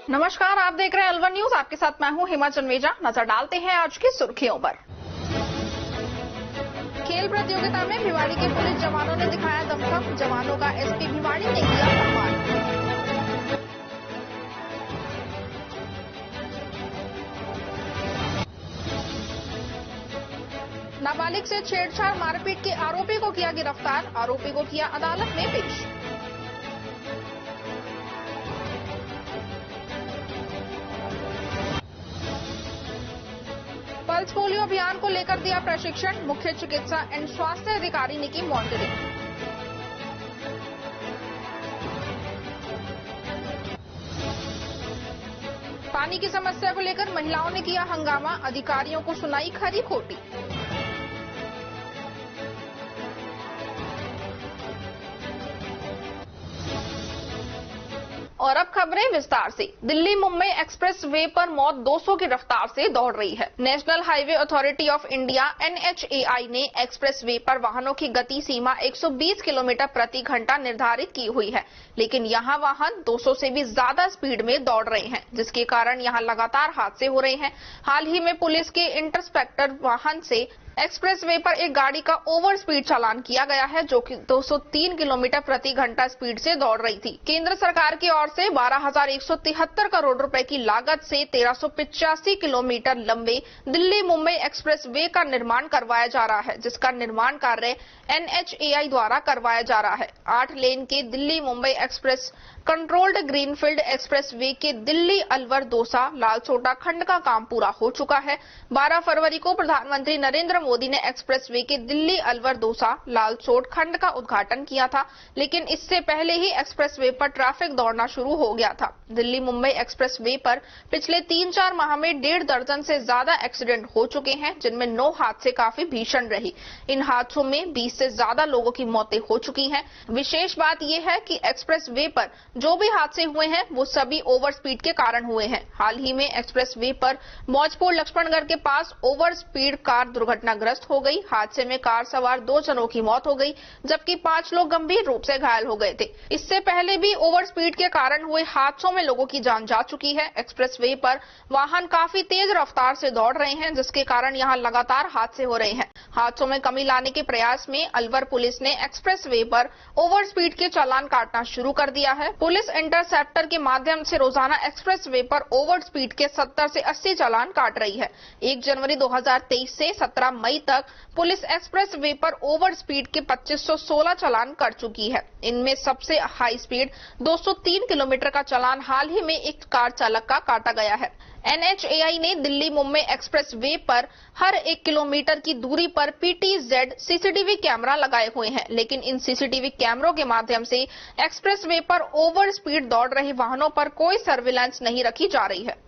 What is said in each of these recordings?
नमस्कार, आप देख रहे हैं अलवर न्यूज। आपके साथ मैं हूं हिमा जन्मेजा। नजर डालते हैं आज की सुर्खियों पर। खेल प्रतियोगिता में भिवाड़ी के पुलिस जवानों ने दिखाया दमखम। जवानों का एसपी भिवाड़ी ने किया सम्मान। नाबालिग से छेड़छाड़ मारपीट के आरोपी को किया गिरफ्तार। आरोपी को किया अदालत में पेश। पल्स पोलियो अभियान को लेकर दिया प्रशिक्षण। मुख्य चिकित्सा एवं स्वास्थ्य अधिकारी ने की मॉनिटरिंग। पानी की समस्या को लेकर महिलाओं ने किया हंगामा। अधिकारियों को सुनाई खरी खोटी। और अब खबरें विस्तार से। दिल्ली मुंबई एक्सप्रेस वे पर मौत 200 की रफ्तार से दौड़ रही है। National highway authority of India NHAI ने एक्सप्रेस वे पर वाहनों की गति सीमा 120 किलोमीटर प्रति घंटा निर्धारित की हुई है, लेकिन यहां वाहन 200 से भी ज्यादा स्पीड में दौड़ रहे हैं, जिसके कारण यहां लगातार हादसे हो रहे हैं। हाल ही में पुलिस के इंटरसेप्टर वाहन से एक्सप्रेस वे पर एक गाड़ी का ओवर स्पीड चालान किया गया है, जो कि 203 किलोमीटर प्रति घंटा स्पीड से दौड़ रही थी। केंद्र सरकार की ओर से 12,173 करोड़ रुपए की लागत से 1385 किलोमीटर लंबे दिल्ली मुंबई एक्सप्रेस वे का निर्माण करवाया जा रहा है, जिसका निर्माण कार्य NHAI द्वारा करवाया जा रहा है। 8 लेन के Delhi Mumbai express controlled greenfield express way के दिल्ली अलवर दौसा लालसोटा खंड का काम पूरा हो चुका है। 12 फरवरी को प्रधानमंत्री नरेंद्र मोदी ने एक्सप्रेस वे के दिल्ली अलवर दौसा लालसोट खंड का उद्घाटन किया था, लेकिन इससे पहले ही एक्सप्रेस वे पर ट्रैफिक दौड़ना शुरू हो गया था। दिल्ली मुंबई एक्सप्रेस वे पर पिछले 3-4 माह में 1.5 दर्जन से ज्यादा एक्सीडेंट हो चुके हैं, जिनमें 9 हादसे काफी भीषण रही। इन हादसों में 20 से ज्यादा लोगों की मौतें हो चुकी हैं। विशेष बात यह है कि एक्सप्रेस वे पर जो भी हादसे हुए हैं वो सभी ओवर स्पीड के कारण हुए हैं। हाल ही में एक्सप्रेस वे पर मौजपुर लक्ष्मणगढ़ के पास ओवर स्पीड कार दुर्घटनाग्रस्त हो गई। हादसे में कार सवार 2 जनों की मौत हो गई, जबकि 5 लोग गंभीर रूप से घायल हो गए थे। इससे पहले भी ओवर स्पीड के कारण हुए हादसों में लोगों की जान जा चुकी है। एक्सप्रेस वे पर वाहन काफी तेज रफ्तार से दौड़ रहे हैं, जिसके कारण यहाँ लगातार हादसे हो रहे हैं। हादसों में कमी लाने के प्रयास में अलवर पुलिस ने एक्सप्रेस वे पर ओवर स्पीड के चालान काटना शुरू कर दिया है। पुलिस इंटरसेप्टर के माध्यम से रोजाना एक्सप्रेस वे पर ओवर स्पीड के 70 से 80 चालान काट रही है। 1 जनवरी 2023 से 17 मई तक पुलिस एक्सप्रेस वे पर ओवर स्पीड के 2516 चालान कर चुकी है। इनमें सबसे हाई स्पीड 203 किलोमीटर का चालान हाल ही में एक कार चालक का काटा गया है। NHAI ने दिल्ली मुंबई एक्सप्रेस वे पर हर 1 किलोमीटर की दूरी पर PTZ CCTV कैमरा लगाए हुए हैं, लेकिन इन CCTV कैमरों के माध्यम से एक्सप्रेस वे पर ओवर स्पीड दौड़ रहे वाहनों पर कोई सर्विलांस नहीं रखी जा रही है।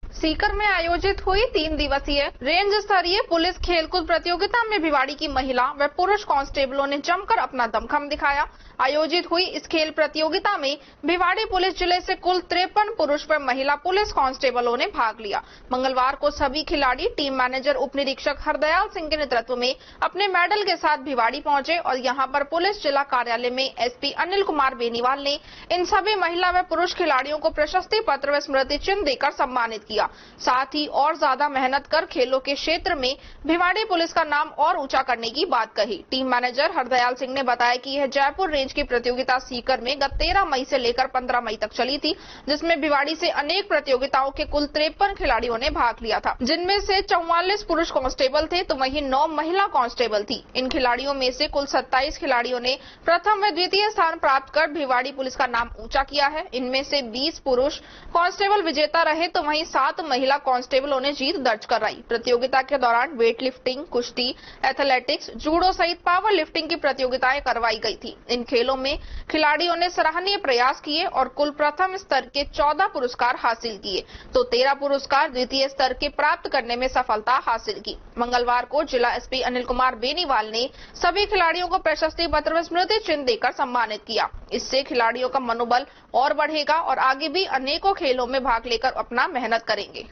सीकर में आयोजित हुई 3 दिवसीय रेंज स्तरीय पुलिस खेलकूद प्रतियोगिता में भिवाड़ी की महिला व पुरुष कांस्टेबलों ने जमकर अपना दमखम दिखाया। आयोजित हुई इस खेल प्रतियोगिता में भिवाड़ी पुलिस जिले से कुल 53 पुरुष व महिला पुलिस कांस्टेबलों ने भाग लिया। मंगलवार को सभी खिलाड़ी टीम मैनेजर उप निरीक्षक हरदयाल सिंह के नेतृत्व में अपने मेडल के साथ भिवाड़ी पहुंचे और यहां पर पुलिस जिला कार्यालय में SP अनिल कुमार बेनीवाल ने इन सभी महिला व पुरुष खिलाड़ियों को प्रशस्ति पत्र व स्मृति चिन्ह देकर सम्मानित किया। साथ ही और ज्यादा मेहनत कर खेलों के क्षेत्र में भिवाड़ी पुलिस का नाम और ऊंचा करने की बात कही। टीम मैनेजर हरदयाल सिंह ने बताया कि यह जयपुर रेंज की प्रतियोगिता सीकर में गत 13 मई से लेकर 15 मई तक चली थी, जिसमें भिवाड़ी से अनेक प्रतियोगिताओं के कुल 53 खिलाड़ियों ने भाग लिया था, जिनमें से 44 पुरुष कांस्टेबल थे तो वहीं 9 महिला कांस्टेबल थी। इन खिलाड़ियों में से कुल 27 खिलाड़ियों ने प्रथम व द्वितीय स्थान प्राप्त कर भिवाड़ी पुलिस का नाम ऊंचा किया है। इनमें से 20 पुरुष कांस्टेबल विजेता रहे तो वहीं 7 महिला कांस्टेबलों ने जीत दर्ज कराई। प्रतियोगिता के दौरान वेट लिफ्टिंग, कुश्ती, एथलेटिक्स, जूडो सहित पावर लिफ्टिंग की प्रतियोगिताएं करवाई गई थी। इन खेलों में खिलाड़ियों ने सराहनीय प्रयास किए और कुल प्रथम स्तर के 14 पुरस्कार हासिल किए तो 13 पुरस्कार द्वितीय स्तर के प्राप्त करने में सफलता हासिल की। मंगलवार को जिला SP अनिल कुमार बेनीवाल ने सभी खिलाड़ियों को प्रशस्ति पत्र व स्मृति चिन्ह देकर सम्मानित किया। इससे खिलाड़ियों का मनोबल और बढ़ेगा और आगे भी अनेकों खेलों में भाग लेकर अपना मेहनत करेंगे।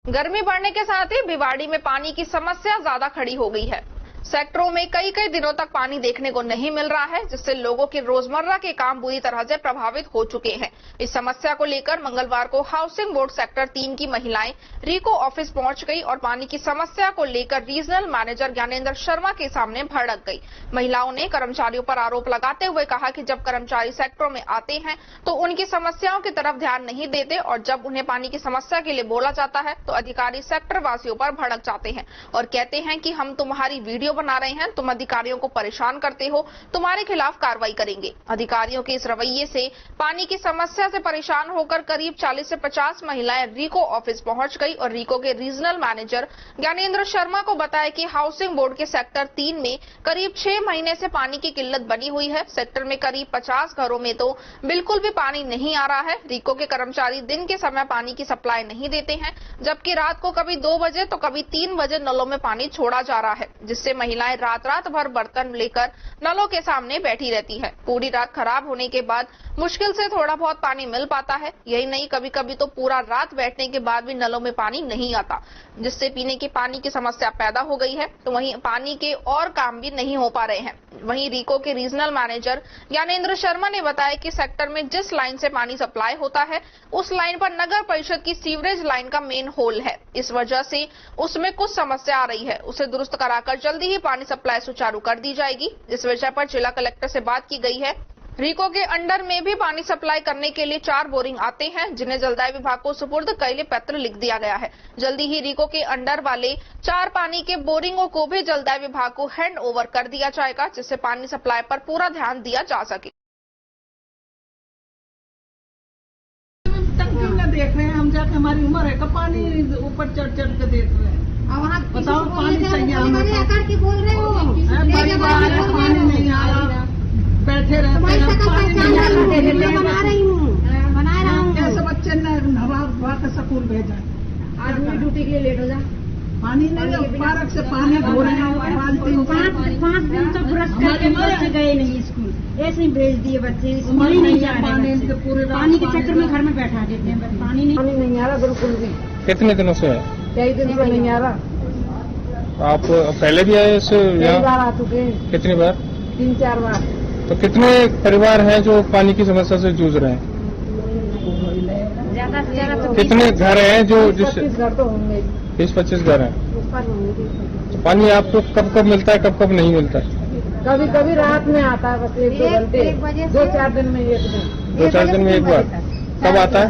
गर्मी बढ़ने के साथ ही भिवाड़ी में पानी की समस्या ज्यादा खड़ी हो गई है। सेक्टरों में कई दिनों तक पानी देखने को नहीं मिल रहा है, जिससे लोगों के रोजमर्रा के काम बुरी तरह से प्रभावित हो चुके हैं। इस समस्या को लेकर मंगलवार को हाउसिंग बोर्ड सेक्टर 3 की महिलाएं रीको ऑफिस पहुंच गई और पानी की समस्या को लेकर रीजनल मैनेजर ज्ञानेंद्र शर्मा के सामने भड़क गई। महिलाओं ने कर्मचारियों पर आरोप लगाते हुए कहा कि जब कर्मचारी सेक्टरों में आते हैं तो उनकी समस्याओं की तरफ ध्यान नहीं देते और जब उन्हें पानी की समस्या के लिए बोला जाता है तो अधिकारी सेक्टर वासियों पर भड़क जाते हैं और कहते हैं कि हम तुम्हारी वीडियो बना रहे हैं, तुम अधिकारियों को परेशान करते हो, तुम्हारे खिलाफ कार्रवाई करेंगे। अधिकारियों के इस रवैये से पानी की समस्या से परेशान होकर करीब 40 से 50 महिलाएं रीको ऑफिस पहुंच गई और रीको के रीजनल मैनेजर ज्ञानेंद्र शर्मा को बताया कि हाउसिंग बोर्ड के सेक्टर 3 में करीब 6 महीने से पानी की किल्लत बनी हुई है। सेक्टर में करीब 50 घरों में तो बिल्कुल भी पानी नहीं आ रहा है। रीको के कर्मचारी दिन के समय पानी की सप्लाई नहीं देते हैं, जबकि रात को कभी 2 बजे तो कभी 3 बजे नलों में पानी छोड़ा जा रहा है, जिससे महिलाएं रात भर बर्तन लेकर नलों के सामने बैठी रहती है। पूरी रात खराब होने के बाद मुश्किल से थोड़ा बहुत पानी मिल पाता है। यही नहीं, कभी कभी तो पूरा रात बैठने के बाद भी नलों में पानी नहीं आता, जिससे पीने के पानी की समस्या पैदा हो गई है। तो वहीं पानी के और काम भी नहीं हो पा रहे हैं। वहीं रीको के रीजनल मैनेजर ज्ञानेंद्र शर्मा ने बताया कि सेक्टर में जिस लाइन से पानी सप्लाई होता है उस लाइन पर नगर परिषद की सीवरेज लाइन का मेन होल है। इस वजह से उसमें कुछ समस्या आ रही है, उसे दुरुस्त कराकर जल्दी ही पानी सप्लाई सुचारू कर दी जाएगी। इस विषय पर जिला कलेक्टर से बात की गई है। रीको के अंडर में भी पानी सप्लाई करने के लिए 4 बोरिंग आते हैं, जिन्हें जलदाय विभाग को सुपुर्द कैले पत्र लिख दिया गया है। जल्दी ही रीको के अंडर वाले 4 पानी के बोरिंगों को भी जलदाय विभाग को हैंड ओवर कर दिया जाएगा, जिससे पानी सप्लाई पर पूरा ध्यान दिया जा सके। देख रहे हैं हम, जाके हमारी उम्र है, कब पानी ऊपर चढ़ के देख रहे हैं। बताओ पानी चाहिए हमें, परिवार है, पानी नहीं आ रहा, बैठे रहते हैं, कैसे बच्चे ने नवा के स्कूल भेजा, आज भी ड्यूटी के लिए लेट हो जा। पानी नहीं, पार्क से पानी धो रहे हैं, 5 दिन तो ब्रश करके बच्चे गए नहीं स्कूल, ऐसे ही भेज दिए बच्चे, स्कूल ही नहीं जा रहे हैं। पानी के चक्कर में घर में बैठा देते हैं, पानी नहीं आ रहा बिल्कुल भी। कितने दिनों से है? कई दिन से नहीं आ रहा। आप पहले भी आए इससे? कई बार आ चुके हैं। कितनी बार? 3-4 बार। तो कितने परिवार हैं जो पानी की समस्या से जूझ रहे हैं? ज्यादा से ज्यादा तो कितने घर हैं जो जिससे? 20-25 घर तो होंगे। 20-25 घर हैं। तो पानी आपको कब कब मिलता है, कब कब नहीं मिलता है? कभी कभी रात में आता है, बस 1-2 घंटे, 2-4 दिन में 1 दिन। 2-4 दिन में एक बार? कब आता है?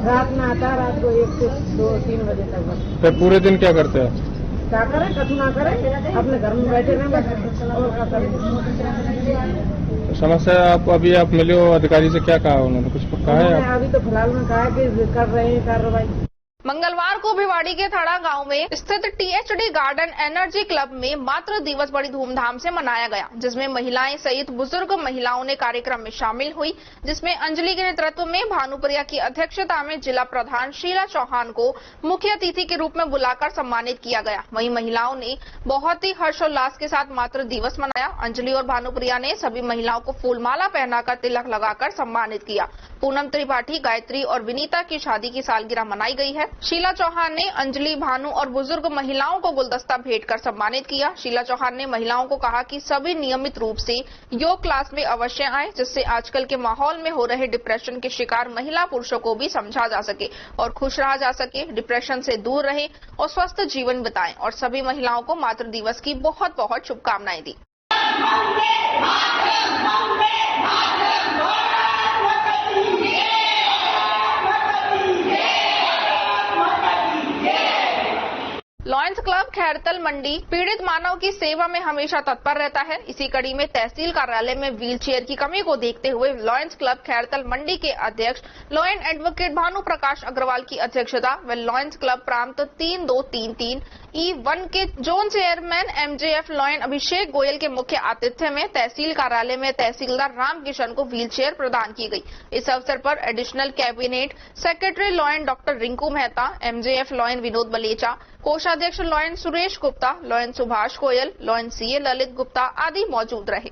रात में आता है, रात को 1 से 2-3 बजे तक बस। फिर पूरे दिन क्या करते हैं? क्या करें, कछु ना करें, अपने घर में बैठे रहें बस, और क्या करें। समस्या आप मिले हो, अधिकारी से क्या कहा उन्होंने, कुछ कहा है? अभी तो फिलहाल में कहा कि कर रहे हैं कार्रवाई। मंगलवार को भिवाड़ी के थड़ा गांव में स्थित टीएचडी गार्डन एनर्जी क्लब में मातृ दिवस बड़ी धूमधाम से मनाया गया, जिसमें महिलाएं सहित बुजुर्ग महिलाओं ने कार्यक्रम में शामिल हुई, जिसमें अंजलि के नेतृत्व में भानुप्रिया की अध्यक्षता में जिला प्रधान शीला चौहान को मुख्य अतिथि के रूप में बुलाकर सम्मानित किया गया। वहीं महिलाओं ने बहुत ही हर्षोल्लास के साथ मातृ दिवस मनाया। अंजलि और भानुप्रिया ने सभी महिलाओं को फूलमाला पहनाकर तिलक लगाकर सम्मानित किया। पूनम त्रिपाठी, गायत्री और विनीता की शादी की सालगिरह मनाई गई है। शीला चौहान ने अंजलि, भानु और बुजुर्ग महिलाओं को गुलदस्ता भेंट कर सम्मानित किया। शीला चौहान ने महिलाओं को कहा कि सभी नियमित रूप से योग क्लास में अवश्य आएं, जिससे आजकल के माहौल में हो रहे डिप्रेशन के शिकार महिला पुरुषों को भी समझा जा सके और खुश रहा जा सके, डिप्रेशन से दूर रहें और स्वस्थ जीवन बिताएं। और सभी महिलाओं को मातृ दिवस की बहुत बहुत शुभकामनाएं दी। लॉयंस क्लब खैरतल मंडी पीड़ित मानव की सेवा में हमेशा तत्पर रहता है। इसी कड़ी में तहसील कार्यालय में व्हील चेयर की कमी को देखते हुए लॉयंस क्लब खैरतल मंडी के अध्यक्ष लॉयन एडवोकेट भानु प्रकाश अग्रवाल की अध्यक्षता व लॉयंस क्लब प्रांत 3233 E1 के जोन चेयरमैन MJF लॉयन अभिषेक गोयल के मुख्य आतिथ्य में तहसील कार्यालय में तहसीलदार रामकिशन को व्हील चेयर प्रदान की गई। इस अवसर पर additional cabinet secretary lion doctor Rinku Mehta, MJF lion Vinod Balecha, कोषाध्यक्ष lion Suresh Gupta, lion Subhash Goyal, lion CA Lalit Gupta आदि मौजूद रहे।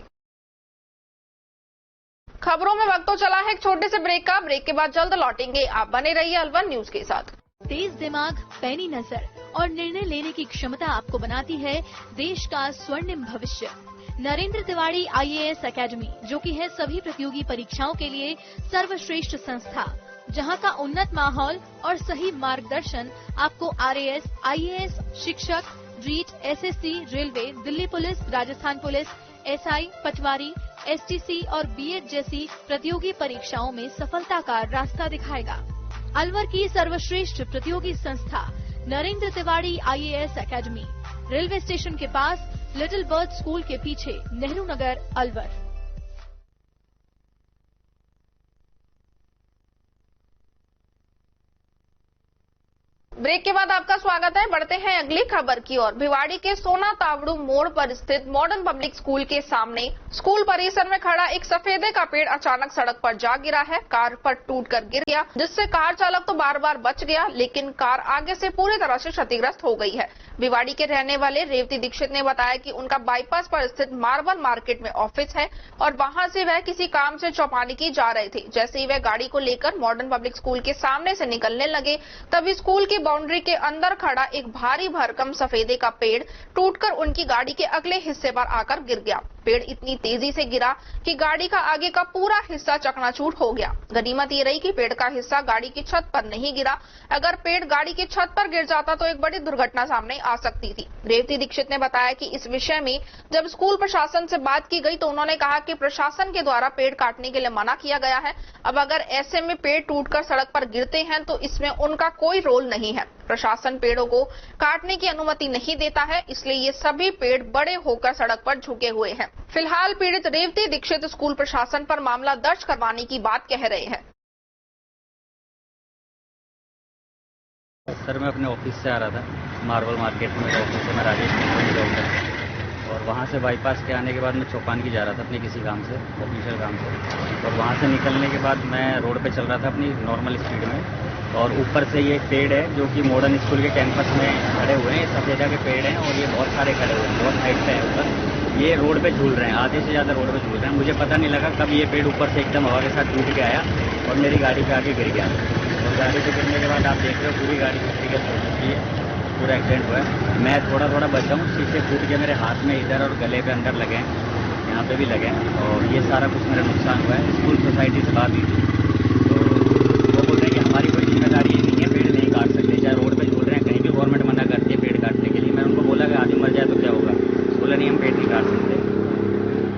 खबरों में वक्त तो चला है एक छोटे से ब्रेक का। ब्रेक के बाद जल्द लौटेंगे। आप बने रहिए अलवन न्यूज के साथ। तेज दिमाग, पैनी नजर और निर्णय लेने की क्षमता आपको बनाती है देश का स्वर्णिम भविष्य। नरेंद्र तिवारी IAS एकेडमी, जो कि है सभी प्रतियोगी परीक्षाओं के लिए सर्वश्रेष्ठ संस्था, जहां का उन्नत माहौल और सही मार्गदर्शन आपको RAS, IAS, शिक्षक, REET, SSC, railway, Delhi police, Rajasthan police, SI, Patwari, STC और BEd जैसी प्रतियोगी परीक्षाओं में सफलता का रास्ता दिखाएगा। अलवर की सर्वश्रेष्ठ प्रतियोगी संस्था Narendra Tiwari IAS academy, railway station के पास, लिटिल बर्ड स्कूल के पीछे, नेहरू नगर, अलवर। ब्रेक के बाद आपका स्वागत है। बढ़ते हैं अगली खबर की ओर। भिवाड़ी के सोना तावड़ू मोड़ पर स्थित मॉडर्न पब्लिक स्कूल के सामने स्कूल परिसर में खड़ा एक सफेदे का पेड़ अचानक सड़क पर जा गिरा है। कार पर टूटकर गिर गया, जिससे कार चालक तो बार बार बच गया, लेकिन कार आगे से पूरी तरह से क्षतिग्रस्त हो गई है। भिवाड़ी के रहने वाले रेवती दीक्षित ने बताया कि उनका बाईपास पर स्थित मार्बल मार्केट में ऑफिस है और वहां से वह किसी काम से चौपानी की जा रहे थे। जैसे ही वह गाड़ी को लेकर मॉडर्न पब्लिक स्कूल के सामने से निकलने लगे, तभी स्कूल की बाउंड्री के अंदर खड़ा एक भारी भरकम सफेदे का पेड़ टूटकर उनकी गाड़ी के अगले हिस्से पर आकर गिर गया। पेड़ इतनी तेजी से गिरा कि गाड़ी का आगे का पूरा हिस्सा चकनाचूर हो गया। गनीमत ये रही कि पेड़ का हिस्सा गाड़ी की छत पर नहीं गिरा। अगर पेड़ गाड़ी की छत पर गिर जाता तो एक बड़ी दुर्घटना सामने आ सकती थी। रेवती दीक्षित ने बताया कि इस विषय में जब स्कूल प्रशासन से बात की गई तो उन्होंने कहा कि प्रशासन के द्वारा पेड़ काटने के लिए मना किया गया है। अब अगर ऐसे में पेड़ टूटकर सड़क पर गिरते हैं तो इसमें उनका कोई रोल नहीं है। प्रशासन पेड़ों को काटने की अनुमति नहीं देता है, इसलिए ये सभी पेड़ बड़े होकर सड़क पर झुके हुए हैं। फिलहाल पीड़ित रेवती दीक्षित स्कूल प्रशासन पर मामला दर्ज करवाने की बात कह रहे हैं। सर, मैं अपने ऑफिस से आ रहा था, मार्बल मार्केट में मेरा ऑफिस है, मैं राजेश कंपनी जॉब करता हूँ। और वहाँ से बाईपास के आने के बाद मैं चौपान की जा रहा था अपने किसी काम से, ऑफिशियल काम से। और वहाँ से निकलने के बाद मैं रोड पे चल रहा था अपनी नॉर्मल स्पीड में, और ऊपर से ये पेड़ है जो कि मॉडर्न स्कूल के कैंपस में खड़े हुए हैं। सफेदा के पेड़ हैं और ये बहुत सारे खड़े हुए हैं, बहुत हाइट पे है ऊपर। ये रोड पे झूल रहे हैं, आधे से ज़्यादा रोड पे झूल रहे हैं। मुझे पता नहीं लगा कब ये पेड़ ऊपर से एकदम हवा के साथ टूट के आया और मेरी गाड़ी पे आके गिर गया। और गाड़ी पे गिरने के बाद आप देख रहे हो पूरी गाड़ी क्षतिग्रस्त हो चुकी है, पूरा एक्सीडेंट हुआ है। मैं थोड़ा बचा हूँ, शीशे फूट के मेरे हाथ में इधर और गले पे अंदर लगे हैं, यहाँ पे भी लगे हैं। और ये सारा कुछ मेरा नुकसान हुआ है। स्कूल सोसाइटी से बात हुई थी तो वो बोल रहे हैं कि हमारी कोई जिम्मेदारी नहीं है, पेड़ नहीं काट सकते। चाहे रोड पे झूल रहे हैं, कहीं भी गवर्नमेंट मना करती है पेड़ काटने के लिए। मैंने उनको बोला कि आदमी मर जाए तो क्या होगा, बोला नहीं हम पेड़ नहीं काट सकते।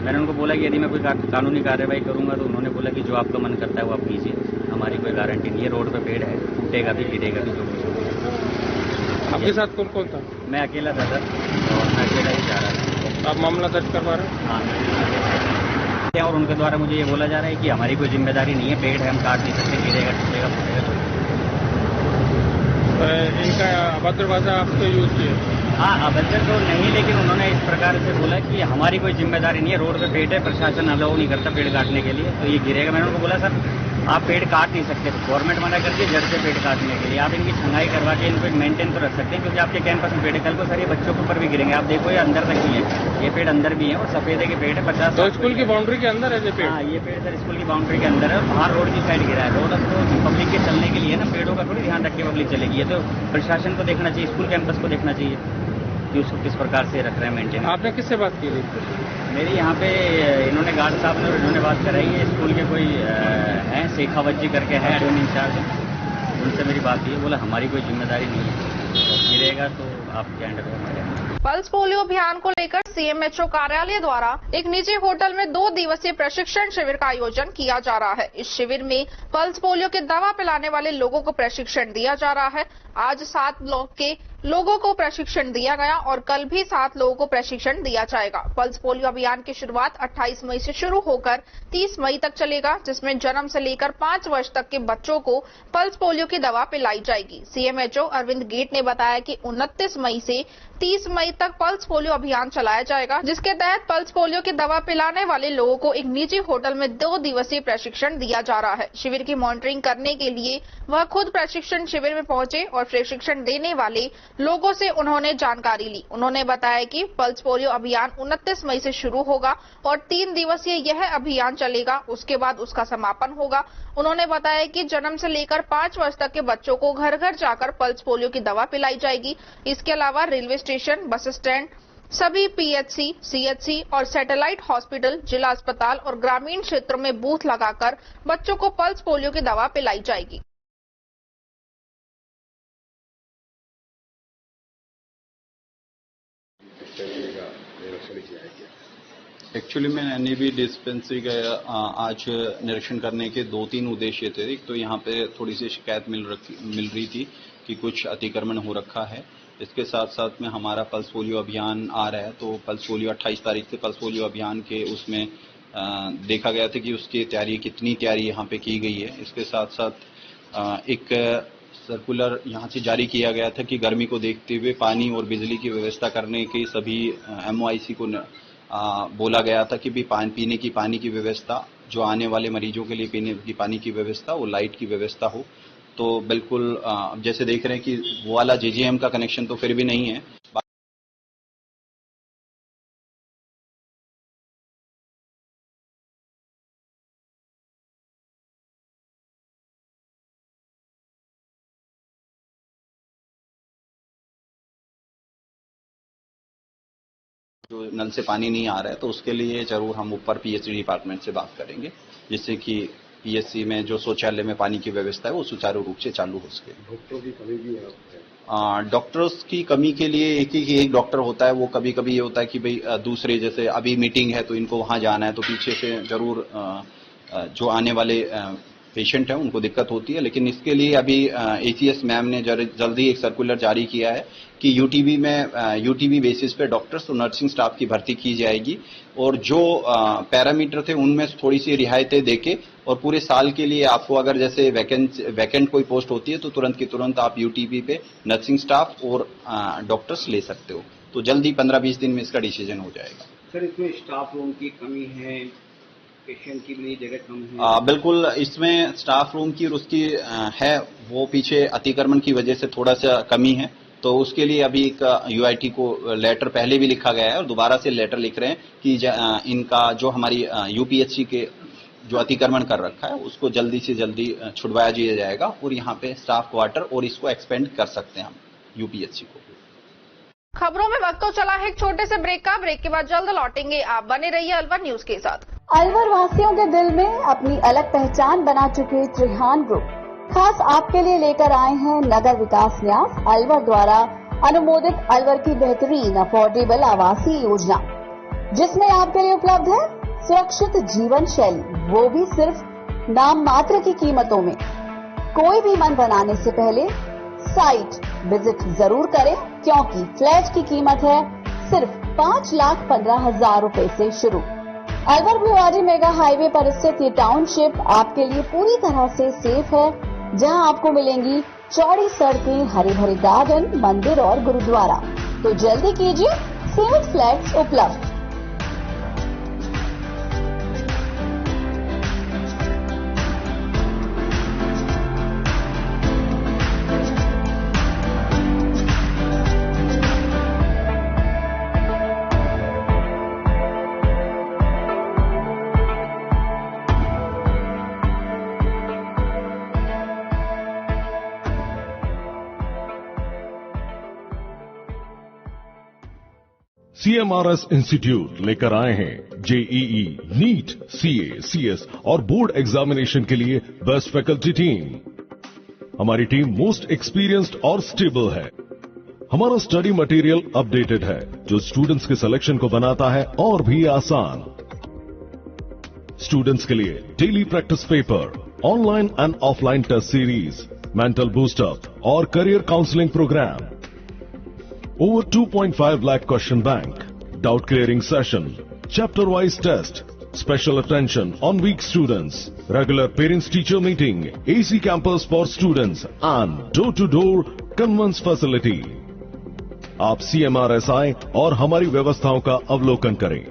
मैंने उनको बोला कि यदि मैं कोई कानूनी कार्रवाई करूंगा तो उन्होंने बोला कि जो आपका मन करता है वो आप कीजिए, हमारी कोई गारंटी नहीं है। रोड पे पेड़ है, टूटेगा भी, गिरेगा भी, जो कुछ होगा। आपके साथ कौन कौन था? मैं अकेला था सर, और मैं अकेला ही जा रहा था। आप मामला दर्ज करवा रहे हैं? हाँ, और उनके द्वारा मुझे ये बोला जा रहा है कि हमारी कोई जिम्मेदारी नहीं है, पेड़ है, हम काट नहीं सकते, गिरेगा, टूटेगा, फूटेगा। इनका अभद्र भाषा आपको यूज किए? हाँ, अभद्र तो नहीं, लेकिन उन्होंने इस प्रकार से बोला कि हमारी कोई जिम्मेदारी नहीं है, रोड पे पेड़ है, प्रशासन अलाउ नहीं करता पेड़ काटने के लिए, तो ये गिरेगा। मैंने उनको बोला सर आप पेड़ काट नहीं सकते, गवर्नमेंट मना करती है जड़ से पेड़ काटने के लिए। आप इनकी छंगाई करवा के इनको मेंटेन तो रख सकते हैं, क्योंकि आपके कैंपस में पेड़ है, कल को सर ये बच्चों के ऊपर भी गिरेंगे। आप देखो ये अंदर तक ही है, ये पेड़ अंदर भी है और सफेदे के पेड़ है 50। तो स्कूल की बाउंड्री के अंदर है ये पेड़? हाँ, ये पेड़ सर स्कूल की बाउंड्री के अंदर है और बाहर रोड की साइड गिरा है। रोड तो पब्लिक के चलने के लिए ना, पेड़ों का थोड़ी ध्यान रख के पब्लिक चलेगी। ये तो प्रशासन को देखना चाहिए, स्कूल कैंपस को देखना चाहिए कि उसको किस प्रकार से रख रहे हैं मेंटेन। आपने किससे बात की थी? मेरी यहाँ पे इन्होंने गार्ड साहब ने इन्होंने बात कराई है, स्कूल के कोई हैं शेखावत जी करके हैं एडमिन इंचार्ज, उनसे मेरी बात हुई। बोला हमारी कोई जिम्मेदारी नहीं है, गिरेगा तो आपके अंडर में हमारे। पल्स पोलियो अभियान को लेकर CMHO कार्यालय द्वारा एक निजी होटल में 2 दिवसीय प्रशिक्षण शिविर का आयोजन किया जा रहा है। इस शिविर में पल्स पोलियो की दवा पिलाने वाले लोगों को प्रशिक्षण दिया जा रहा है। आज 7 लोगों को प्रशिक्षण दिया गया और कल भी 7 लोगों को प्रशिक्षण दिया जाएगा। पल्स पोलियो अभियान की शुरुआत 28 मई से शुरू होकर 30 मई तक चलेगा, जिसमें जन्म से लेकर 5 वर्ष तक के बच्चों को पल्स पोलियो की दवा पिलाई जाएगी। CMHO अरविंद गेट ने बताया कि 29 मई से 30 मई तक पल्स पोलियो अभियान चलाया जाएगा, जिसके तहत पल्स पोलियो की दवा पिलाने वाले लोगों को एक निजी होटल में 2 दिवसीय प्रशिक्षण दिया जा रहा है। शिविर की मॉनिटरिंग करने के लिए वह खुद प्रशिक्षण शिविर में पहुंचे और प्रशिक्षण देने वाले लोगों से उन्होंने जानकारी ली। उन्होंने बताया कि पल्स पोलियो अभियान 29 मई से शुरू होगा और 3 दिवसीय यह अभियान चलेगा, उसके बाद उसका समापन होगा। उन्होंने बताया कि जन्म से लेकर 5 वर्ष तक के बच्चों को घर घर जाकर पल्स पोलियो की दवा पिलाई जाएगी। इसके अलावा रेलवे स्टेशन, बस स्टैंड, सभी पीएचसी, सीएचसी और सैटेलाइट हॉस्पिटल, जिला अस्पताल और ग्रामीण क्षेत्रों में बूथ लगाकर बच्चों को पल्स पोलियो की दवा पिलाई जाएगी। एक्चुअली मैंने भी डिस्पेंसरी का आज निरीक्षण करने के 2-3 उद्देश्य थे। एक तो यहाँ पे थोड़ी सी शिकायत मिल रही थी कि कुछ अतिक्रमण हो रखा है। इसके साथ साथ में हमारा पल्स पोलियो अभियान आ रहा है, तो पल्स पोलियो 28 तारीख से पल्स पोलियो अभियान के उसमें देखा गया था कि उसकी कितनी तैयारी यहाँ पे की गई है। इसके साथ साथ एक सर्कुलर यहाँ से जारी किया गया था कि गर्मी को देखते हुए पानी और बिजली की व्यवस्था करने की सभी MOIC को बोला गया था कि भी पीने की पानी की व्यवस्था, जो आने वाले मरीजों के लिए पीने की पानी की व्यवस्था, वो लाइट की व्यवस्था हो। तो बिल्कुल जैसे देख रहे हैं कि वो वाला JJM का कनेक्शन तो फिर भी नहीं है। जो नल से पानी नहीं आ रहा है तो उसके लिए जरूर हम ऊपर PHC डिपार्टमेंट से बात करेंगे, जिससे कि PHC में जो शौचालय में पानी की व्यवस्था है वो सुचारू रूप से चालू हो सके। डॉक्टरों की कमी भी है। डॉक्टर्स की कमी के लिए एक डॉक्टर होता है। वो कभी कभी ये होता है कि भाई दूसरे, जैसे अभी मीटिंग है तो इनको वहां जाना है, तो पीछे से जरूर जो आने वाले पेशेंट हैं उनको दिक्कत होती है। लेकिन इसके लिए अभी ACS मैम ने जल्दी एक सर्कुलर जारी किया है कि UTB बेसिस पे डॉक्टर्स और नर्सिंग स्टाफ की भर्ती की जाएगी, और जो पैरामीटर थे उनमें थोड़ी सी रियायतें देके, और पूरे साल के लिए आपको अगर जैसे वैकेंट कोई पोस्ट होती है तो तुरंत की तुरंत आप UTB पे नर्सिंग स्टाफ और डॉक्टर्स ले सकते हो। तो जल्दी 15-20 दिन में इसका डिसीजन हो जाएगा। सर, इसमें स्टाफ रूम की कमी है, पेशेंट की भी जगह कम है। बिल्कुल, इसमें स्टाफ रूम की और उसकी है, वो पीछे अतिक्रमण की वजह से थोड़ा सा कमी है। तो उसके लिए अभी एक UIT को लेटर पहले भी लिखा गया है और दोबारा से लेटर लिख रहे हैं कि इनका जो हमारी UPHC के जो अतिक्रमण कर रखा है उसको जल्दी से जल्दी छुड़वाया दिया जाएगा, और यहाँ पे स्टाफ क्वार्टर और इसको एक्सपेंड कर सकते हैं हम UPHC को। खबरों में वक्त तो चला है एक छोटे से ब्रेक का। ब्रेक के बाद जल्द लौटेंगे। आप बने रहिए अलवर न्यूज के साथ। अलवर वासियों के दिल में अपनी अलग पहचान बना चुके त्रिहान ग्रुप खास आपके लिए लेकर आए हैं नगर विकास न्यास अलवर द्वारा अनुमोदित अलवर की बेहतरीन अफोर्डेबल आवासीय योजना, जिसमें आपके लिए उपलब्ध है सुरक्षित जीवन शैली, वो भी सिर्फ नाम मात्र की कीमतों में। कोई भी मन बनाने से पहले साइट विजिट जरूर करें, क्योंकि फ्लैट की कीमत है सिर्फ 5,15,000 रुपए से शुरू। अलवर भिवाड़ी मेगा हाईवे पर स्थित ये टाउनशिप आपके लिए पूरी तरह से सेफ है, जहां आपको मिलेंगी चौड़ी सड़कें, हरे भरे गार्डन, मंदिर और गुरुद्वारा। तो जल्दी कीजिए, सीमित फ्लैट्स उपलब्ध। CMRS इंस्टीट्यूट लेकर आए हैं JEE, नीट, CA, CS और बोर्ड एग्जामिनेशन के लिए बेस्ट फैकल्टी टीम। हमारी टीम मोस्ट एक्सपीरियंस्ड और स्टेबल है। हमारा स्टडी मटेरियल अपडेटेड है, जो स्टूडेंट्स के सिलेक्शन को बनाता है और भी आसान। स्टूडेंट्स के लिए daily practice paper, online and offline test series, mental boost up और career counselling programme. Over 2.5 lakh question bank, doubt clearing session, chapter wise test, special attention on weak students, regular parents teacher meeting, AC campus for students and door to door conveyance facility। आप CMRS आए और हमारी व्यवस्थाओं का अवलोकन करें।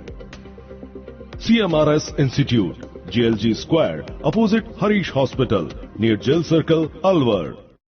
CMRS institute, JLG square, opposite Harish hospital, near jail circle, Alwar.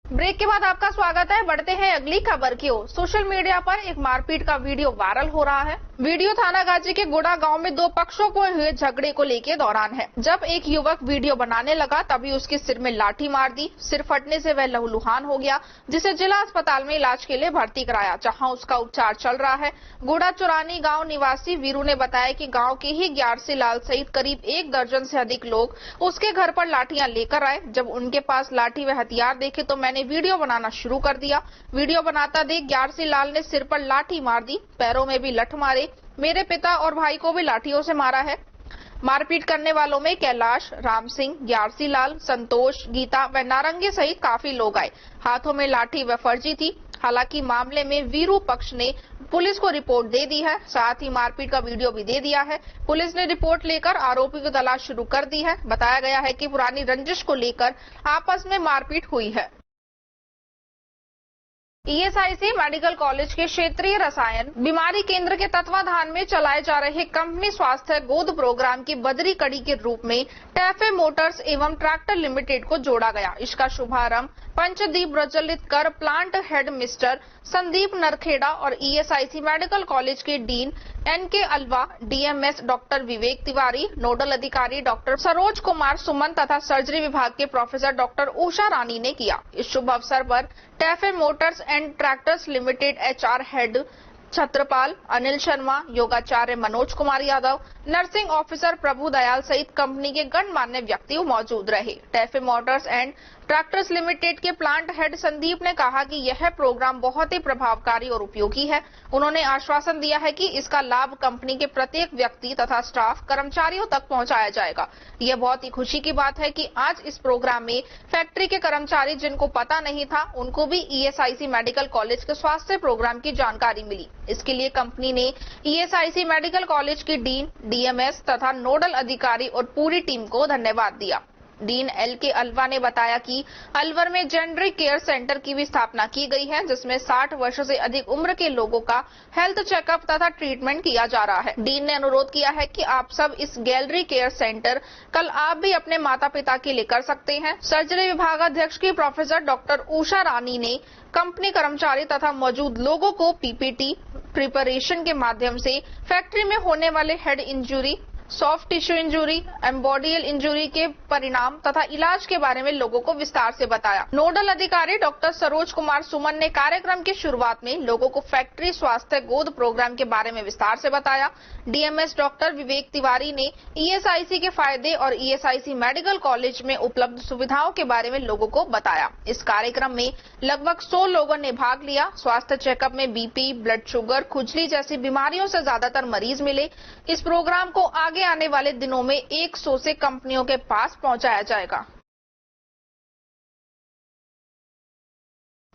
Break के बाद आपका स्वागत है। बढ़ते हैं अगली खबर की ओर। सोशल मीडिया पर एक मारपीट का वीडियो वायरल हो रहा है। वीडियो थाना गाजी के गोड़ा गांव में दो पक्षों को हुए झगड़े को लेकर दौरान है। जब एक युवक वीडियो बनाने लगा तभी उसके सिर में लाठी मार दी। सिर फटने से वह लहूलुहान हो गया, जिसे जिला अस्पताल में इलाज के लिए भर्ती कराया, जहां उसका उपचार चल रहा है। गोड़ा चुरानी गांव निवासी वीरू ने बताया कि गांव के ही ग्यारसी लाल सहित करीब 1 दर्जन से अधिक लोग उसके घर पर लाठियां लेकर आए। जब उनके पास लाठी व हथियार देखे तो मैंने वीडियो बनाना शुरू कर दिया। वीडियो बनाता देख ग्यारसी लाल ने सिर पर लाठी मार दी, पैरों में भी लठ मारे। मेरे पिता और भाई को भी लाठियों से मारा है। मारपीट करने वालों में कैलाश, राम सिंह, ग्यारसी लाल, संतोष, गीता व नारंगी सहित काफी लोग आए। हाथों में लाठी व फर्जी थी। हालांकि मामले में वीरू पक्ष ने पुलिस को रिपोर्ट दे दी है, साथ ही मारपीट का वीडियो भी दे दिया है। पुलिस ने रिपोर्ट लेकर आरोपी की तलाश शुरू कर दी है। बताया गया है कि पुरानी रंजिश को लेकर आपस में मारपीट हुई है। ईएसआईसी मेडिकल कॉलेज के क्षेत्रीय रसायन बीमारी केंद्र के तत्वाधान में चलाए जा रहे कंपनी स्वास्थ्य गोद प्रोग्राम की बदरी कड़ी के रूप में टैफे मोटर्स एवं ट्रैक्टर लिमिटेड को जोड़ा गया। इसका शुभारंभ पंचदीप प्रज्वलित कर plant head mister Sandeep Narkheda और ईएसआईसी मेडिकल कॉलेज के dean N K Alva, DMS doctor Vivek Tiwari, nodal अधिकारी डॉक्टर सरोज कुमार सुमन तथा सर्जरी विभाग के प्रोफेसर डॉक्टर उषा रानी ने किया। इस शुभ अवसर पर TAFE motors and tractors limited HR head Chhatrapal, Anil Sharma, योगाचार्य मनोज कुमार यादव, नर्सिंग ऑफिसर प्रभु दयाल सहित कंपनी के गणमान्य व्यक्ति मौजूद रहे। TAFE motors and tractors limited के प्लांट हेड संदीप ने कहा कि यह प्रोग्राम बहुत ही प्रभावकारी और उपयोगी है। उन्होंने आश्वासन दिया है कि इसका लाभ कंपनी के प्रत्येक व्यक्ति तथा स्टाफ कर्मचारियों तक पहुंचाया जाएगा। यह बहुत ही खुशी की बात है कि आज इस प्रोग्राम में फैक्ट्री के कर्मचारी जिनको पता नहीं था उनको भी ईएसआईसी मेडिकल कॉलेज के स्वास्थ्य प्रोग्राम की जानकारी मिली। इसके लिए कंपनी ने ईएसआईसी मेडिकल कॉलेज की डीन, डीएमएस तथा नोडल अधिकारी और पूरी टीम को धन्यवाद दिया। डीन एलके अल्वा ने बताया कि अलवर में जेनरिक केयर सेंटर की भी स्थापना की गई है, जिसमें 60 वर्ष से अधिक उम्र के लोगों का हेल्थ चेकअप तथा ट्रीटमेंट किया जा रहा है। डीन ने अनुरोध किया है कि आप सब इस गैलरी केयर सेंटर कल आप भी अपने माता पिता के लिए कर सकते हैं। सर्जरी विभाग अध्यक्ष की प्रोफेसर डॉक्टर उषा रानी ने कंपनी कर्मचारी तथा मौजूद लोगों को पीपीटी प्रिपरेशन के माध्यम से फैक्ट्री में होने वाले head injury, soft tissue injury, एम्बॉडियल इंजरी के परिणाम तथा इलाज के बारे में लोगों को विस्तार से बताया। नोडल अधिकारी डॉक्टर सरोज कुमार सुमन ने कार्यक्रम की शुरुआत में लोगों को फैक्ट्री स्वास्थ्य गोद प्रोग्राम के बारे में विस्तार से बताया। डीएमएस डॉक्टर विवेक तिवारी ने ईएसआईसी के फायदे और ईएसआईसी मेडिकल कॉलेज में उपलब्ध सुविधाओं के बारे में लोगों को बताया। इस कार्यक्रम में लगभग 100 लोगों ने भाग लिया। स्वास्थ्य चेकअप में बीपी, ब्लड शुगर, खुजली जैसी बीमारियों से ज्यादातर मरीज मिले। इस प्रोग्राम को आगे आने वाले दिनों में 100 से कंपनियों के पास पहुंचाया जाएगा।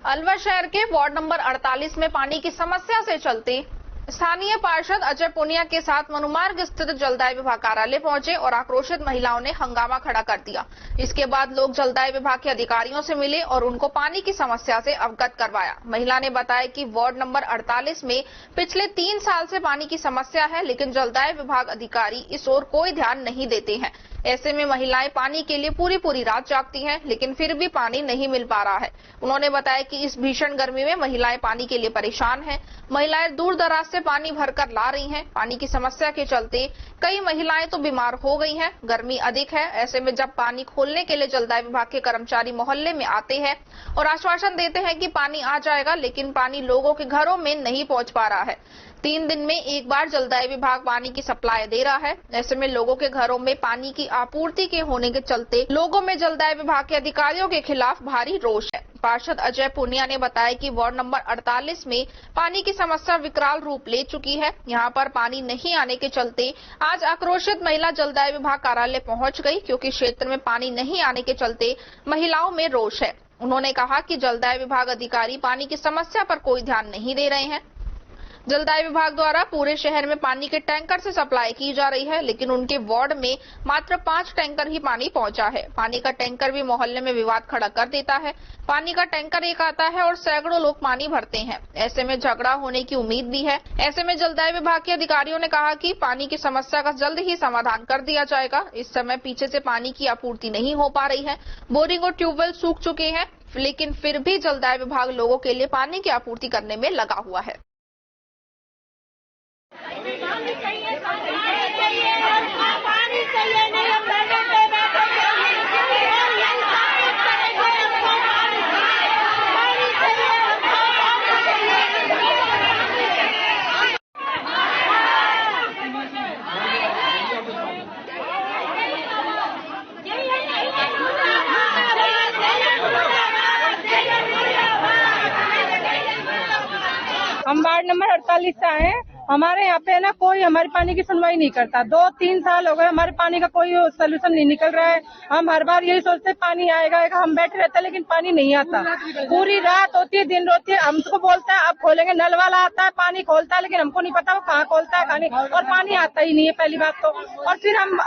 अलवर शहर के वार्ड नंबर 48 में पानी की समस्या से चलते स्थानीय पार्षद अजय पुनिया के साथ मनुमार्ग स्थित जलदाय विभाग कार्यालय पहुंचे और आक्रोशित महिलाओं ने हंगामा खड़ा कर दिया। इसके बाद लोग जलदाय विभाग के अधिकारियों से मिले और उनको पानी की समस्या से अवगत करवाया। महिला ने बताया कि वार्ड नंबर 48 में पिछले 3 साल से पानी की समस्या है, लेकिन जलदाय विभाग अधिकारी इस ओर कोई ध्यान नहीं देते हैं। ऐसे में महिलाएं पानी के लिए पूरी रात जागती हैं, लेकिन फिर भी पानी नहीं मिल पा रहा है। उन्होंने बताया कि इस भीषण गर्मी में महिलाएं पानी के लिए परेशान हैं। महिलाएं दूर दराज से पानी भरकर ला रही हैं। पानी की समस्या के चलते कई महिलाएं तो बीमार हो गई हैं। गर्मी अधिक है, ऐसे में जब पानी खोलने के लिए जलदाय विभाग के कर्मचारी मोहल्ले में आते हैं और आश्वासन देते हैं कि पानी आ जाएगा, लेकिन पानी लोगों के घरों में नहीं पहुंच पा रहा है। 3 दिन में एक बार जलदाय विभाग पानी की सप्लाई दे रहा है। ऐसे में लोगों के घरों में पानी की आपूर्ति के होने के चलते लोगों में जलदाय विभाग के अधिकारियों के खिलाफ भारी रोष है। पार्षद अजय पुनिया ने बताया कि वार्ड नंबर 48 में पानी की समस्या विकराल रूप ले चुकी है। यहां पर पानी नहीं आने के चलते आज आक्रोशित महिला जलदाय विभाग कार्यालय पहुंच गई, क्योंकि क्षेत्र में पानी नहीं आने के चलते महिलाओं में रोष है। उन्होंने कहा कि जलदाय विभाग अधिकारी पानी की समस्या पर कोई ध्यान नहीं दे रहे हैं। जलदाय विभाग द्वारा पूरे शहर में पानी के टैंकर से सप्लाई की जा रही है, लेकिन उनके वार्ड में मात्र 5 टैंकर ही पानी पहुंचा है। पानी का टैंकर भी मोहल्ले में विवाद खड़ा कर देता है। पानी का टैंकर एक आता है और सैकड़ों लोग पानी भरते हैं। ऐसे में झगड़ा होने की उम्मीद भी है। ऐसे में जलदाय विभाग के अधिकारियों ने कहा कि पानी की समस्या का जल्द ही समाधान कर दिया जाएगा। इस समय पीछे से पानी की आपूर्ति नहीं हो पा रही है। बोरिंग और ट्यूबवेल सूख चुके हैं, लेकिन फिर भी जलदाय विभाग लोगों के लिए पानी की आपूर्ति करने में लगा हुआ है। हम वार्ड नंबर 48 से आए हैं। हमारे यहाँ पे ना कोई हमारी पानी की सुनवाई नहीं करता। 2-3 साल हो गए हमारे पानी का कोई सोल्यूशन नहीं निकल रहा है। हम हर बार यही सोचते पानी आएगा, हम बैठे रहते हैं लेकिन पानी नहीं आता। पूरी रात होती है, दिन होती है, हमको बोलता है अब खोलेंगे। नल वाला आता है, पानी खोलता है, लेकिन हमको नहीं पता वो कहाँ खोलता है कहाँ नहीं, और पानी आता ही नहीं है पहली बात तो। और फिर हम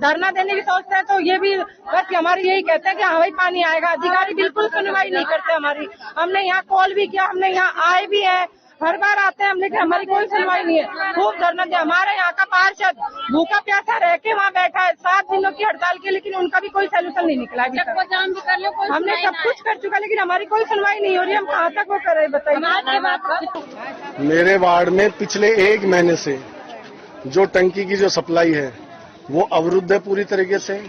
धरना देने की सोचते हैं तो ये भी बस हमारी यही कहते हैं कि हाँ भाई पानी आएगा। अधिकारी बिल्कुल सुनवाई नहीं करते हमारी। हमने यहाँ कॉल भी किया, हमने यहाँ आए भी है, हर बार आते हैं हम, लेकिन हमारी कोई सुनवाई नहीं है। खूब धरना दिया। हमारे यहाँ का पार्षद भूखा प्यासा रह के वहाँ बैठा है 7 दिनों की हड़ताल की, लेकिन उनका भी कोई सोल्यूशन नहीं निकला अभी तक। हमने सब कुछ कर चुका, लेकिन हमारी कोई सुनवाई नहीं हो रही। हम कहाँ तक वो कर रहे बताइए। मेरे वार्ड में पिछले 1 महीने से जो टंकी की जो सप्लाई है वो अवरुद्ध है पूरी तरीके से।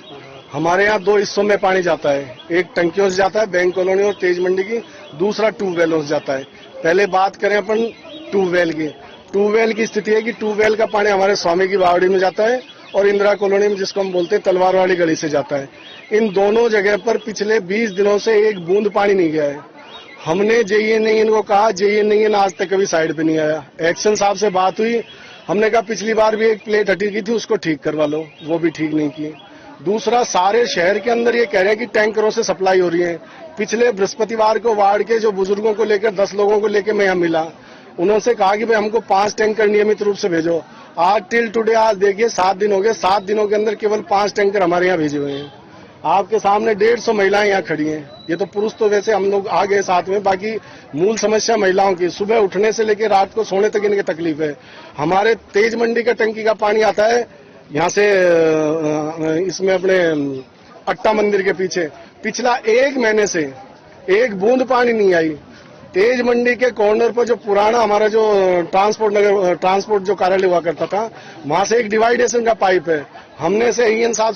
हमारे यहाँ 2 हिस्सों में पानी जाता है, एक टंकियों से जाता है बैंक कॉलोनी और तेज मंडी की, दूसरा ट्यूबवेलों से जाता है। पहले बात करें अपन ट्यूबवेल की। ट्यूबवेल की स्थिति है कि ट्यूबवेल का पानी हमारे स्वामी की बावड़ी में जाता है और इंदिरा कॉलोनी में, जिसको हम बोलते हैं तलवार वाली गली से जाता है। इन दोनों जगह पर पिछले 20 दिनों से एक बूंद पानी नहीं गया है। हमने जेईएन नहीं इनको कहा, जेईएन नहीं आज तक कभी साइड पे नहीं आया। एक्शन साहब से बात हुई, हमने कहा पिछली बार भी एक प्लेट हटी की थी उसको ठीक करवा लो, वो भी ठीक नहीं की। दूसरा, सारे शहर के अंदर ये कह रहे हैं कि टैंकरों से सप्लाई हो रही है। पिछले बृहस्पतिवार को वार्ड के जो बुजुर्गों को लेकर 10 लोगों को लेकर मैं यहाँ मिला, उन्होंने कहा कि भाई हमको 5 टैंकर नियमित रूप से भेजो। आज टिल टुडे आज देखिए 7 दिन हो गए, 7 दिनों के अंदर केवल 5 टैंकर हमारे यहाँ भेजे हुए हैं। आपके सामने 150 महिलाएं यहाँ खड़ी हैं। ये तो पुरुष तो वैसे हम लोग आ गए साथ में, बाकी मूल समस्या महिलाओं की सुबह उठने से लेकर रात को सोने तक इनकी तकलीफ है। हमारे तेज मंडी का टंकी का पानी आता है यहाँ से, इसमें अपने अट्टा मंदिर के पीछे पिछला 1 महीने से एक बूंद पानी नहीं आई। तेज मंडी के कॉर्नर पर जो पुराना हमारा जो ट्रांसपोर्ट जो कार्यालय हुआ करता था, वहां से एक डिवाइडेशन का पाइप है। हमने से जेईएन साहब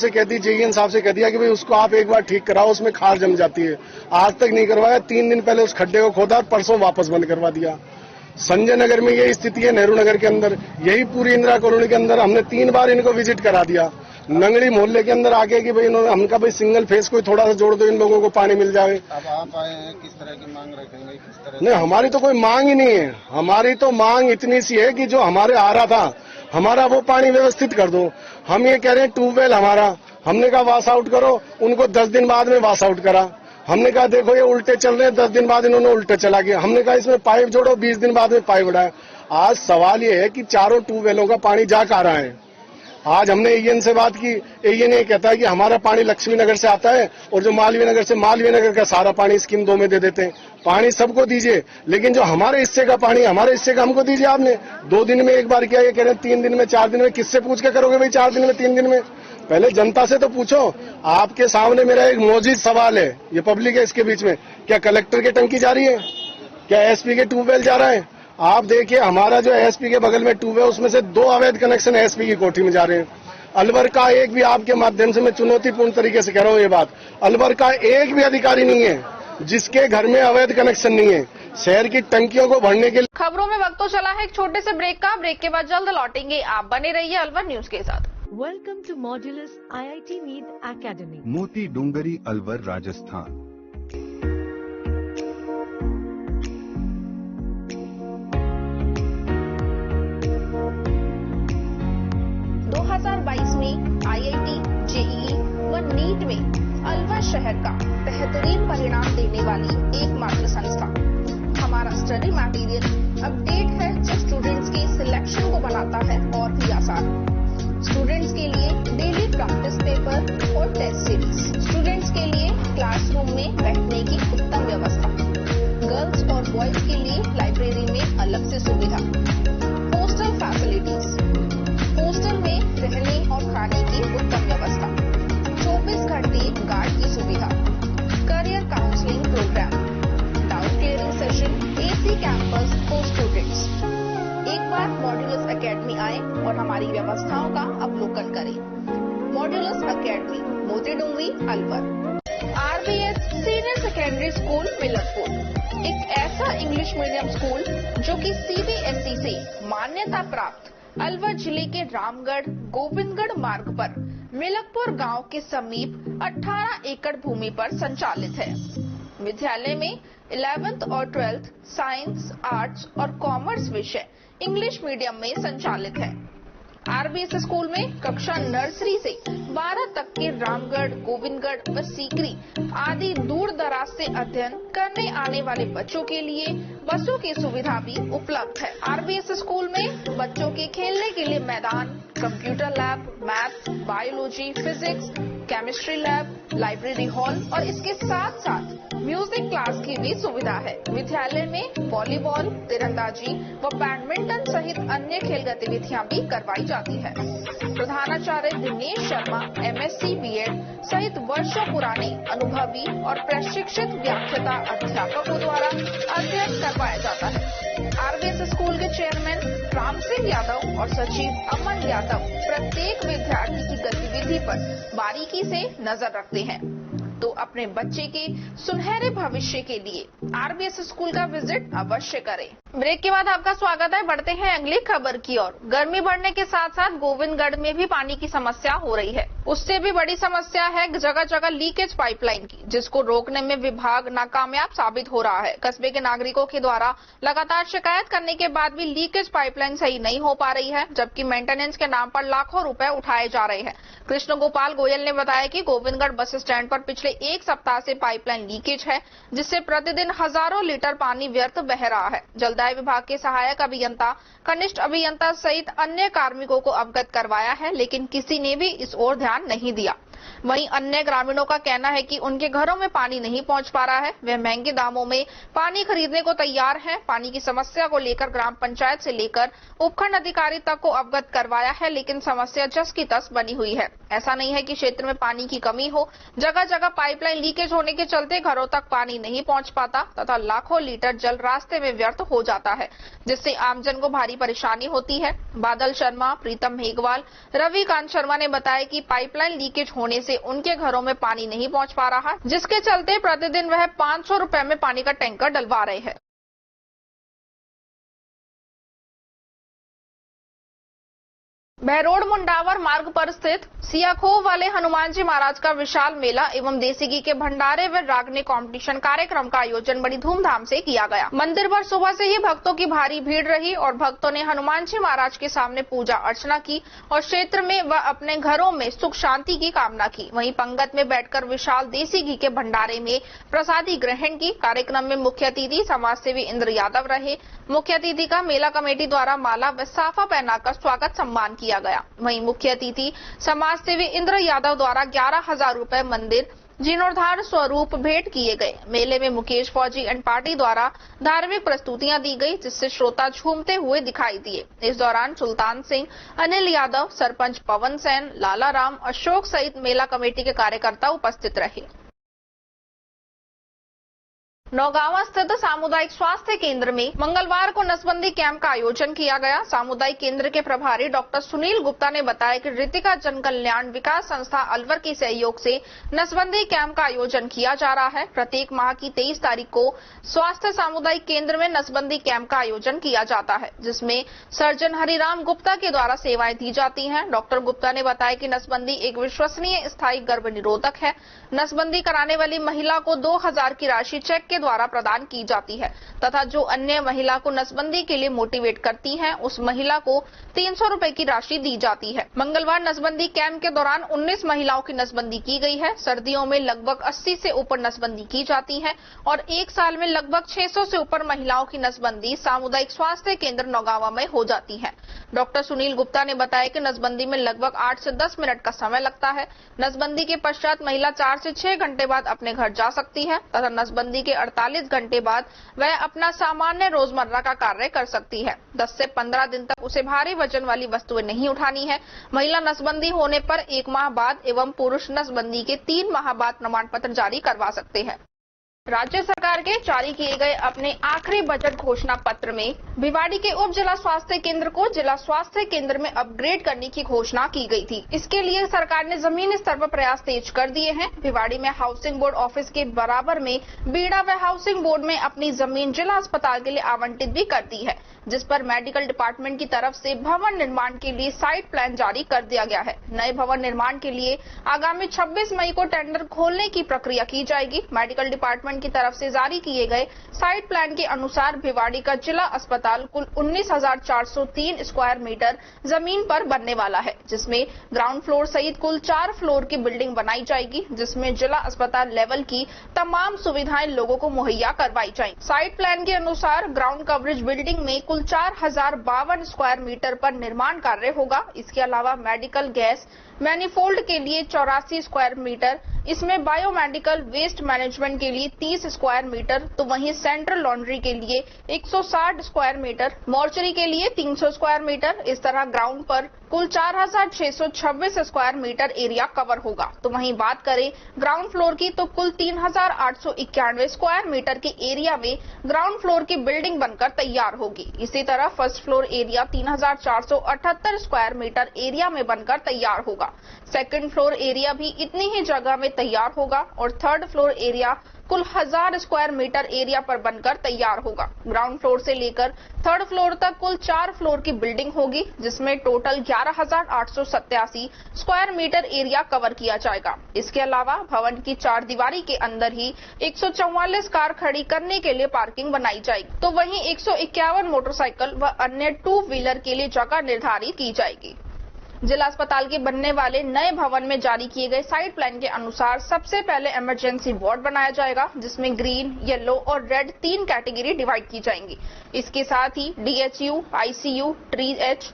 से कह दिया कि भाई उसको आप एक बार ठीक कराओ, उसमें खार जम जाती है। आज तक नहीं करवाया। 3 दिन पहले उस खड्डे को खोदा और परसों वापस बंद करवा दिया। संजय नगर में यही स्थिति है, नेहरू नगर के अंदर, यही पूरी इंदिरा कॉलोनी के अंदर हमने 3 बार इनको विजिट करा दिया। नंगड़ी मोहल्ले के अंदर आके कि भाई इन्होंने हमका भाई सिंगल फेस कोई थोड़ा सा जोड़ दो, इन लोगों को पानी मिल जाए। अब आप आए हैं, किस तरह की मांग रखेंगे, किस तरह? नहीं, हमारी तो कोई मांग ही नहीं है। हमारी तो मांग इतनी सी है कि जो हमारे आ रहा था हमारा वो पानी व्यवस्थित कर दो। हम ये कह रहे हैं ट्यूबवेल हमारा, हमने कहा वाश आउट करो, उनको 10 दिन बाद में वाश आउट करा। हमने कहा देखो ये उल्टे चल रहे हैं, 10 दिन बाद इन्होंने उल्टे चला गया। हमने कहा इसमें पाइप जोड़ो, 20 दिन बाद में पाइप बढ़ाया। आज सवाल ये है कि चारों ट्यूबवेलों का पानी जा कहाँ रहा है। आज हमने एएन से बात की, एएन ये कहता है कि हमारा पानी लक्ष्मी नगर से आता है और जो मालवीय नगर का सारा पानी स्कीम 2 में दे देते हैं। पानी सबको दीजिए, लेकिन जो हमारे हिस्से का पानी, हमारे हिस्से का हमको दीजिए। आपने 2 दिन में एक बार किया, ये कह रहे हैं 3 दिन में, 4 दिन में। किससे पूछ के करोगे भाई 4 दिन में, 3 दिन में? पहले जनता से तो पूछो। आपके सामने मेरा एक मौजूद सवाल है, ये पब्लिक है इसके बीच में, क्या कलेक्टर की टंकी जा रही है? क्या एसपी के ट्यूबवेल जा रहा है? आप देखिए हमारा जो एसपी के बगल में ट्यूबवेल, उसमें से 2 अवैध कनेक्शन एसपी की कोठी में जा रहे हैं। अलवर का एक भी, आपके माध्यम से मैं चुनौतीपूर्ण तरीके से कह रहा हूँ ये बात, अलवर का एक भी अधिकारी नहीं है जिसके घर में अवैध कनेक्शन नहीं है शहर की टंकियों को भरने के लिए। खबरों में वक्त तो चला है एक छोटे से ब्रेक का। ब्रेक के बाद जल्द लौटेंगे। आप बने रहिए अलवर न्यूज के साथ। Welcome to Modulus IIT NEET academy, Moti Dungri, Alwar, Rajasthan. 2022 में IIT, JEE व नीट में अलवर शहर का बेहतरीन परिणाम देने वाली एकमात्र संस्था। हमारा स्टडी मटेरियल अपडेट है जो स्टूडेंट्स की सिलेक्शन को बनाता है और भी आसान। स्टूडेंट्स के लिए डेली प्रैक्टिस पेपर और टेस्ट सीरीज, स्टूडेंट्स के लिए क्लासरूम में बैठने की उत्तम व्यवस्था, गर्ल्स और बॉयज के लिए लाइब्रेरी में अलग से सुविधा, हॉस्टल फैसिलिटीज, हॉस्टल में रहने और खाने की उत्तम व्यवस्था, 24 घंटे गार्ड की सुविधा, career counselling programme, doubt clearing session, AC campus for students. एक बार मॉड्यूलस एकेडमी आए और हमारी व्यवस्थाओं का अवलोकन करें। Modulus academy, Moti Dungri, Alwar. RBS senior secondary school, Milarpur, एक ऐसा इंग्लिश मीडियम स्कूल जो कि सीबीएसई से मान्यता प्राप्त अलवर जिले के रामगढ़ गोविंदगढ़ मार्ग पर मिलकपुर गांव के समीप 18 एकड़ भूमि पर संचालित है। विद्यालय में 11th और 12th साइंस, आर्ट्स और कॉमर्स विषय इंग्लिश मीडियम में संचालित है। आरबीएस स्कूल में कक्षा नर्सरी से 12 तक के रामगढ़, गोविंदगढ़ व सीकरी आदि दूर दराज से अध्ययन करने आने वाले बच्चों के लिए बसों की सुविधा भी उपलब्ध है। आरबीएस स्कूल में बच्चों के खेलने के लिए मैदान, computer lab, math, biology, physics, chemistry lab, library hall और इसके साथ साथ म्यूजिक क्लास की भी सुविधा है। विद्यालय में वॉलीबॉल, तीरंदाजी व बैडमिंटन सहित अन्य खेल गतिविधियां भी करवाई जाती है। प्रधानाचार्य दिनेश शर्मा एमएससी बीएड सहित वर्षों पुराने अनुभवी और प्रशिक्षित व्याख्याता अध्यापकों द्वारा अध्ययन करवाया जाता है। आरबीएस स्कूल के चेयरमैन राम सिंह यादव और सचिव अमन यादव प्रत्येक विद्यार्थी की गतिविधि पर बारीकी से नजर रखते हैं। तो अपने बच्चे के सुनहरे भविष्य के लिए आरबीएस स्कूल का विजिट अवश्य करें। ब्रेक के बाद आपका स्वागत है। बढ़ते हैं अगली खबर की ओर। गर्मी बढ़ने के साथ साथ गोविंदगढ़ में भी पानी की समस्या हो रही है। उससे भी बड़ी समस्या है जगह जगह लीकेज पाइपलाइन की, जिसको रोकने में विभाग नाकामयाब साबित हो रहा है। कस्बे के नागरिकों के द्वारा लगातार शिकायत करने के बाद भी लीकेज पाइपलाइन सही नहीं हो पा रही है, जबकि मेंटेनेंस के नाम पर लाखों रुपए उठाए जा रहे हैं। कृष्ण गोपाल गोयल ने बताया कि गोविंदगढ़ बस स्टैंड पर पिछले एक सप्ताह से पाइपलाइन लीकेज है, जिससे प्रतिदिन हजारों लीटर पानी व्यर्थ बह रहा है। जलदाय विभाग के सहायक अभियंता, कनिष्ठ अभियंता सहित अन्य कार्मिकों को अवगत करवाया है, लेकिन किसी ने भी इस ओर ध्यान नहीं दिया। वहीं अन्य ग्रामीणों का कहना है कि उनके घरों में पानी नहीं पहुंच पा रहा है। वे महंगे दामों में पानी खरीदने को तैयार हैं। पानी की समस्या को लेकर ग्राम पंचायत से लेकर उपखंड अधिकारी तक को अवगत करवाया है, लेकिन समस्या जस की तस बनी हुई है। ऐसा नहीं है कि क्षेत्र में पानी की कमी हो, जगह जगह पाइपलाइन लीकेज होने के चलते घरों तक पानी नहीं पहुंच पाता तथा लाखों लीटर जल रास्ते में व्यर्थ हो जाता है, जिससे आमजन को भारी परेशानी होती है। बादल शर्मा, प्रीतम मेघवाल, रविकांत शर्मा ने बताया कि पाइपलाइन लीकेज होने से उनके घरों में पानी नहीं पहुंच पा रहा, जिसके चलते प्रतिदिन वह 500 रुपए में पानी का टैंकर डलवा रहे हैं। बहरोड मुंडावर मार्ग पर स्थित सियाखोव वाले हनुमान जी महाराज का विशाल मेला एवं देसी घी के भंडारे व रागने कंपटीशन कार्यक्रम का आयोजन बड़ी धूमधाम से किया गया। मंदिर पर सुबह से ही भक्तों की भारी भीड़ रही और भक्तों ने हनुमान जी महाराज के सामने पूजा अर्चना की और क्षेत्र में व अपने घरों में सुख शांति की कामना की। वहीं पंगत में बैठकर विशाल देसी घी के भंडारे में प्रसादी ग्रहण की। कार्यक्रम में मुख्य अतिथि समाज सेवी इंद्र यादव रहे। मुख्य अतिथि का मेला कमेटी द्वारा माला व साफा पहनाकर स्वागत सम्मान किया गया। वहीं मुख्य अतिथि समाज सेवी इंद्र यादव द्वारा 11,000 रुपए मंदिर जीर्णोद्धार स्वरूप भेंट किए गए। मेले में मुकेश फौजी एंड पार्टी द्वारा धार्मिक प्रस्तुतियां दी गई, जिससे श्रोता झूमते हुए दिखाई दिए। इस दौरान सुल्तान सिंह, अनिल यादव, सरपंच पवन सेन, लाला राम, अशोक सहित मेला कमेटी के कार्यकर्ता उपस्थित रहे। नौगांवा स्थित सामुदायिक स्वास्थ्य केंद्र में मंगलवार को नसबंदी कैंप का आयोजन किया गया। सामुदायिक केंद्र के प्रभारी डॉक्टर सुनील गुप्ता ने बताया कि ऋतिका जन कल्याण विकास संस्था अलवर के सहयोग से नसबंदी कैंप का आयोजन किया जा रहा है। प्रत्येक माह की 23 तारीख को स्वास्थ्य सामुदायिक केंद्र में नसबंदी कैंप का आयोजन किया जाता है, जिसमें सर्जन हरिराम गुप्ता के द्वारा सेवाएं दी जाती हैं। डॉक्टर गुप्ता ने बताया कि नसबंदी एक विश्वसनीय स्थायी गर्भ निरोधक है। नसबंदी कराने वाली महिला को 2,000 की राशि चेक के द्वारा प्रदान की जाती है तथा जो अन्य महिला को नसबंदी के लिए मोटिवेट करती है उस महिला को 300 रुपए की राशि दी जाती है। मंगलवार नसबंदी कैंप के दौरान 19 महिलाओं की नसबंदी की गई है। सर्दियों में लगभग 80 से ऊपर नसबंदी की जाती है और एक साल में लगभग 600 से ऊपर महिलाओं की नसबंदी सामुदायिक स्वास्थ्य केंद्र नौगावा में हो जाती है। डॉक्टर सुनील गुप्ता ने बताया कि नसबंदी में लगभग 8 से 10 मिनट का समय लगता है। नसबंदी के पश्चात महिला 4 से 6 घंटे बाद अपने घर जा सकती है तथा नसबंदी के 48 घंटे बाद वह अपना सामान्य रोजमर्रा का कार्य कर सकती है। 10 से 15 दिन तक उसे भारी वजन वाली वस्तुएं नहीं उठानी है। महिला नसबंदी होने पर 1 माह बाद एवं पुरुष नसबंदी के 3 माह बाद प्रमाण पत्र जारी करवा सकते हैं। राज्य सरकार के जारी किए गए अपने आखिरी बजट घोषणा पत्र में भिवाड़ी के उप जिला स्वास्थ्य केंद्र को जिला स्वास्थ्य केंद्र में अपग्रेड करने की घोषणा की गई थी। इसके लिए सरकार ने जमीनी स्तर पर प्रयास तेज कर दिए हैं। भिवाड़ी में हाउसिंग बोर्ड ऑफिस के बराबर में बीड़ा व हाउसिंग बोर्ड में अपनी जमीन जिला अस्पताल के लिए आवंटित भी कर दी है, जिस पर मेडिकल डिपार्टमेंट की तरफ से भवन निर्माण के लिए साइट प्लान जारी कर दिया गया है। नए भवन निर्माण के लिए आगामी 26 मई को टेंडर खोलने की प्रक्रिया की जाएगी। मेडिकल डिपार्टमेंट की तरफ से जारी किए गए साइट प्लान के अनुसार भिवाड़ी का जिला अस्पताल कुल 19,403 स्क्वायर मीटर जमीन पर बनने वाला है, जिसमें ग्राउंड फ्लोर सहित कुल 4 फ्लोर की बिल्डिंग बनाई जाएगी, जिसमें जिला अस्पताल लेवल की तमाम सुविधाएं लोगों को मुहैया करवाई जाएंगी। साइट प्लान के अनुसार ग्राउंड कवरेज बिल्डिंग में कुल 4,052 स्क्वायर मीटर पर निर्माण कार्य होगा। इसके अलावा मेडिकल गैस मैनिफोल्ड के लिए 84 स्क्वायर मीटर, इसमें बायोमेडिकल वेस्ट मैनेजमेंट के लिए 30 स्क्वायर मीटर, तो वहीं सेंट्रल लॉन्ड्री के लिए 160 स्क्वायर मीटर, मॉर्चरी के लिए 300 स्क्वायर मीटर। इस तरह ग्राउंड पर कुल 4,626 स्क्वायर मीटर एरिया कवर होगा। तो वहीं बात करें ग्राउंड फ्लोर की तो कुल 3,891 स्क्वायर मीटर के एरिया में ग्राउंड फ्लोर की बिल्डिंग बनकर तैयार होगी। इसी तरह first floor area 3,478 square metre area में बनकर तैयार होगा। सेकंड फ्लोर एरिया भी इतनी ही जगह में तैयार होगा और थर्ड फ्लोर एरिया कुल 1000 स्क्वायर मीटर एरिया पर बनकर तैयार होगा। ग्राउंड फ्लोर से लेकर थर्ड फ्लोर तक कुल 4 फ्लोर की बिल्डिंग होगी, जिसमें total 11,887 square metre area cover किया जाएगा। इसके अलावा भवन की 4 दीवारी के अंदर ही 144 कार खड़ी करने के लिए पार्किंग बनाई जाएगी, तो वहीं 151 मोटरसाइकिल व अन्य 2 व्हीलर के लिए जगह निर्धारित की जाएगी। जिला अस्पताल के बनने वाले नए भवन में जारी किए गए साइट प्लान के अनुसार सबसे पहले इमरजेंसी वार्ड बनाया जाएगा, जिसमें ग्रीन, येलो और रेड 3 कैटेगरी डिवाइड की जाएंगी। इसके साथ ही DHU, ICU, TRIH,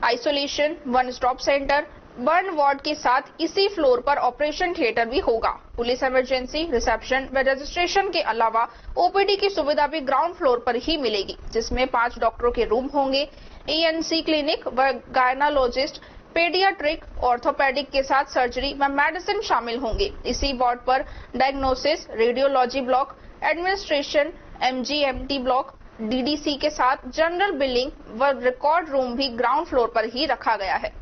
isolation, 1 stop centre, burn ward के साथ इसी फ्लोर पर ऑपरेशन थिएटर भी होगा। पुलिस इमरजेंसी, रिसेप्शन व रजिस्ट्रेशन के अलावा OPD की सुविधा भी ग्राउंड फ्लोर पर ही मिलेगी, जिसमें 5 डॉक्टरों के रूम होंगे। ENC क्लिनिक व गायनोलॉजिस्ट, पेडियाट्रिक, ऑर्थोपेडिक के साथ सर्जरी व मेडिसिन शामिल होंगे। इसी वार्ड पर diagnosis, radiology block, administration, MGMT block, DDC के साथ जनरल बिलिंग व रिकॉर्ड रूम भी ग्राउंड फ्लोर पर ही रखा गया है।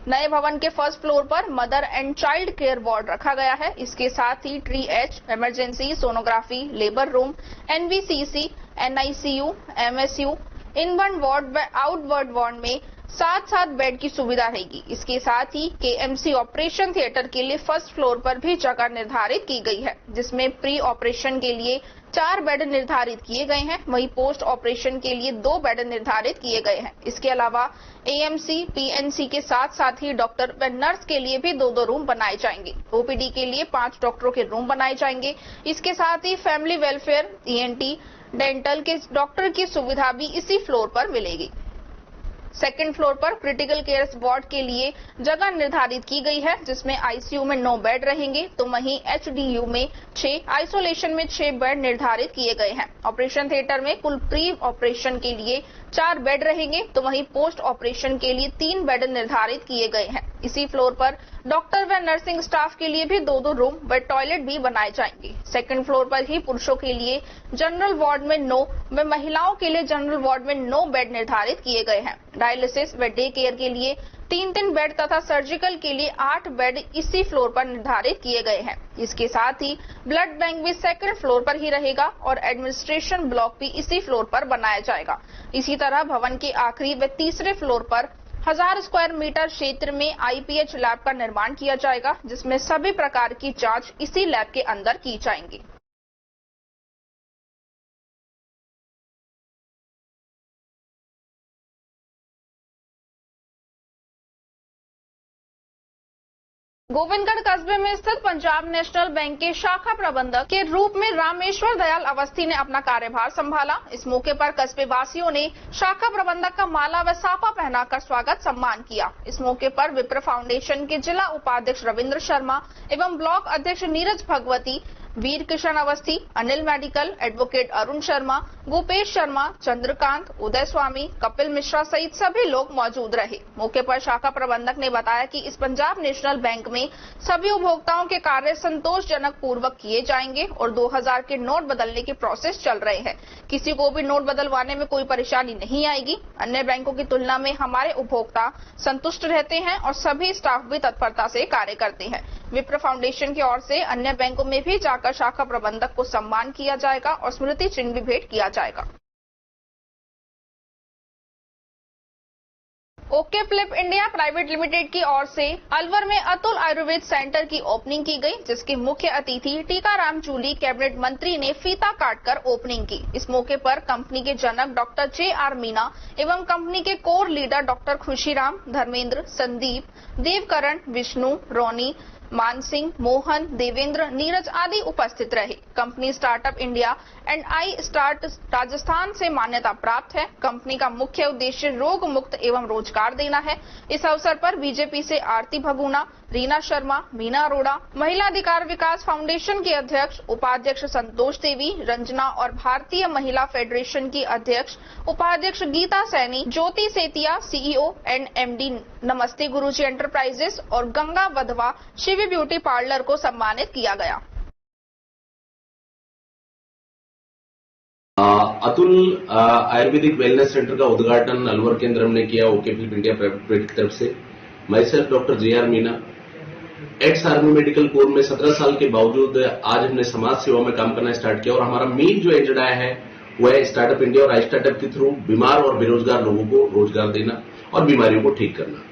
नए भवन के फर्स्ट फ्लोर पर mother and child care ward रखा गया है। इसके साथ ही TRIH, emergency, sonography, labour room, NVCC, NICU, MSU, inward ward व आउटवर्ड वार्ड में 7-7 बेड की सुविधा रहेगी। इसके साथ ही KMC ऑपरेशन थिएटर के लिए फर्स्ट फ्लोर पर भी जगह निर्धारित की गई है, जिसमें प्री ऑपरेशन के लिए 4 बेड निर्धारित किए गए हैं, वहीं पोस्ट ऑपरेशन के लिए 2 बेड निर्धारित किए गए हैं। इसके अलावा AMC, PNC के साथ साथ ही डॉक्टर व नर्स के लिए भी 2-2 रूम बनाए जाएंगे। OPD के लिए 5 डॉक्टरों के रूम बनाए जाएंगे। इसके साथ ही फैमिली वेलफेयर, ENT, डेंटल के डॉक्टर की सुविधा भी इसी फ्लोर पर मिलेगी। सेकंड फ्लोर पर क्रिटिकल केयर वार्ड के लिए जगह निर्धारित की गई है, जिसमें ICU में 9 बेड रहेंगे, तो वहीं HDU में 6, आइसोलेशन में 6 बेड निर्धारित किए गए हैं। ऑपरेशन थिएटर में कुल प्री ऑपरेशन के लिए 4 बेड रहेंगे, तो वहीं पोस्ट ऑपरेशन के लिए 3 बेड निर्धारित किए गए हैं। इसी फ्लोर पर डॉक्टर व नर्सिंग स्टाफ के लिए भी 2-2 रूम व टॉयलेट भी बनाए जाएंगे। सेकंड फ्लोर पर ही पुरुषों के लिए जनरल वार्ड में 9 व महिलाओं के लिए जनरल वार्ड में 9 बेड निर्धारित किए गए हैं। डायलिसिस व डे केयर के लिए 3-3 बेड तथा सर्जिकल के लिए 8 बेड इसी फ्लोर पर निर्धारित किए गए हैं। इसके साथ ही ब्लड बैंक भी सेकंड फ्लोर पर ही रहेगा और एडमिनिस्ट्रेशन ब्लॉक भी इसी फ्लोर पर बनाया जाएगा। इसी तरह भवन के आखिरी व तीसरे फ्लोर पर 1000 स्क्वायर मीटर क्षेत्र में IPH लैब का निर्माण किया जाएगा, जिसमें सभी प्रकार की जांच इसी लैब के अंदर की जाएंगी। गोविंदगढ़ कस्बे में स्थित पंजाब नेशनल बैंक के शाखा प्रबंधक के रूप में रामेश्वर दयाल अवस्थी ने अपना कार्यभार संभाला। इस मौके पर कस्बे वासियों ने शाखा प्रबंधक का माला व साफा पहनाकर स्वागत सम्मान किया। इस मौके पर विप्र फाउंडेशन के जिला उपाध्यक्ष रविंद्र शर्मा एवं ब्लॉक अध्यक्ष नीरज भगवती, वीर किशन अवस्थी, अनिल मेडिकल, एडवोकेट अरुण शर्मा, गोपेश शर्मा, चंद्रकांत, उदय स्वामी, कपिल मिश्रा सहित सभी लोग मौजूद रहे। मौके पर शाखा प्रबंधक ने बताया कि इस पंजाब नेशनल बैंक में सभी उपभोक्ताओं के कार्य संतोषजनक पूर्वक किए जाएंगे और 2000 के नोट बदलने के प्रोसेस चल रहे हैं। किसी को भी नोट बदलवाने में कोई परेशानी नहीं आएगी। अन्य बैंकों की तुलना में हमारे उपभोक्ता संतुष्ट रहते हैं और सभी स्टाफ भी तत्परता से कार्य करते हैं। विप्र फाउंडेशन की ओर से अन्य बैंकों में भी जाकर शाखा प्रबंधक को सम्मान किया जाएगा और स्मृति चिन्ह भी भेंट किया जाएगा। Okay flip India private limited की ओर से अलवर में अतुल आयुर्वेद सेंटर की ओपनिंग की गई, जिसके मुख्य अतिथि टीकाराम जूली कैबिनेट मंत्री ने फीता काटकर ओपनिंग की। इस मौके पर कंपनी के जनक डॉक्टर JR मीना एवं कंपनी के core leader doctor Khushiram, Dharmendra, Sandeep, Devkaran, Vishnu, Roni, Mansingh, Mohan, Devendra, Neeraj आदि उपस्थित रहे। Company startup India and I start Rajasthan से मान्यता प्राप्त है। कंपनी का मुख्य उद्देश्य रोग मुक्त एवं रोजगार देना है। इस अवसर पर बीजेपी से आरती भगुना, रीना शर्मा, मीना अरोड़ा, महिला अधिकार विकास फाउंडेशन के अध्यक्ष उपाध्यक्ष संतोष देवी, रंजना और भारतीय महिला फेडरेशन की अध्यक्ष उपाध्यक्ष गीता सैनी, ज्योति सेतिया, CEO एंड MD नमस्ते गुरुजी एंटरप्राइजेस और गंगा वधवा शिवी ब्यूटी पार्लर को सम्मानित किया गया। अतुल आयुर्वेदिक वेलनेस सेंटर का उद्घाटन अलवर केंद्र हमने किया ओके फ्लिप इंडिया प्राइवेट की तरफ से। मैं self doctor JR Meena, ex army medical corps में 17 साल के बावजूद आज हमने समाज सेवा में काम करना स्टार्ट किया और हमारा मेन जो एजेंडा है वह है स्टार्टअप इंडिया और आई स्टार्टअप के थ्रू बीमार और बेरोजगार लोगों को रोजगार देना और बीमारियों को ठीक करना।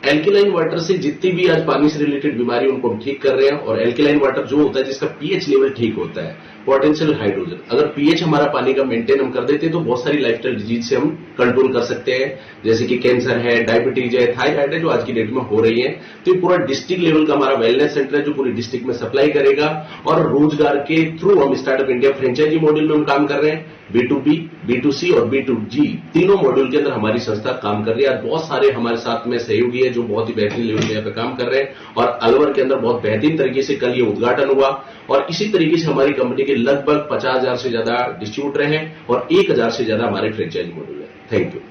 एल्केलाइन वाटर से जितनी भी आज पानी से रिलेटेड बीमारी उनको हम ठीक कर रहे हैं और एल्केलाइन वाटर जो होता है जिसका pH लेवल ठीक होता है, पोटेंशियल हाइड्रोजन, अगर pH हमारा पानी का मेंटेन हम कर देते हैं तो बहुत सारी लाइफस्टाइल डिजीज से हम कंट्रोल कर सकते हैं, जैसे कि कैंसर है, डायबिटीज है, थायराइड है जो आज की डेट में हो रही है। तो ये पूरा डिस्ट्रिक्ट लेवल का हमारा वेलनेस सेंटर है जो पूरी डिस्ट्रिक्ट में सप्लाई करेगा और रोजगार के थ्रू हम स्टार्टअप इंडिया फ्रेंचाइजी मॉड्यूल में हम काम कर रहे हैं। B2B, B2C और B2G तीनों मॉड्यूल के अंदर हमारी संस्था काम कर रही है। आज बहुत सारे हमारे साथ में सहयोगी है जो बहुत ही बेहतरीन लेवल पे यहाँ पे काम कर रहे हैं और अलवर के अंदर बहुत बेहतरीन तरीके से कल ये उद्घाटन हुआ और इसी तरीके से हमारी कंपनी के लगभग 50,000 से ज्यादा डिस्ट्रीब्यूटर हैं और 1,000 से ज्यादा हमारे फ्रेंचाइजी मॉड्यूल है। Thank you.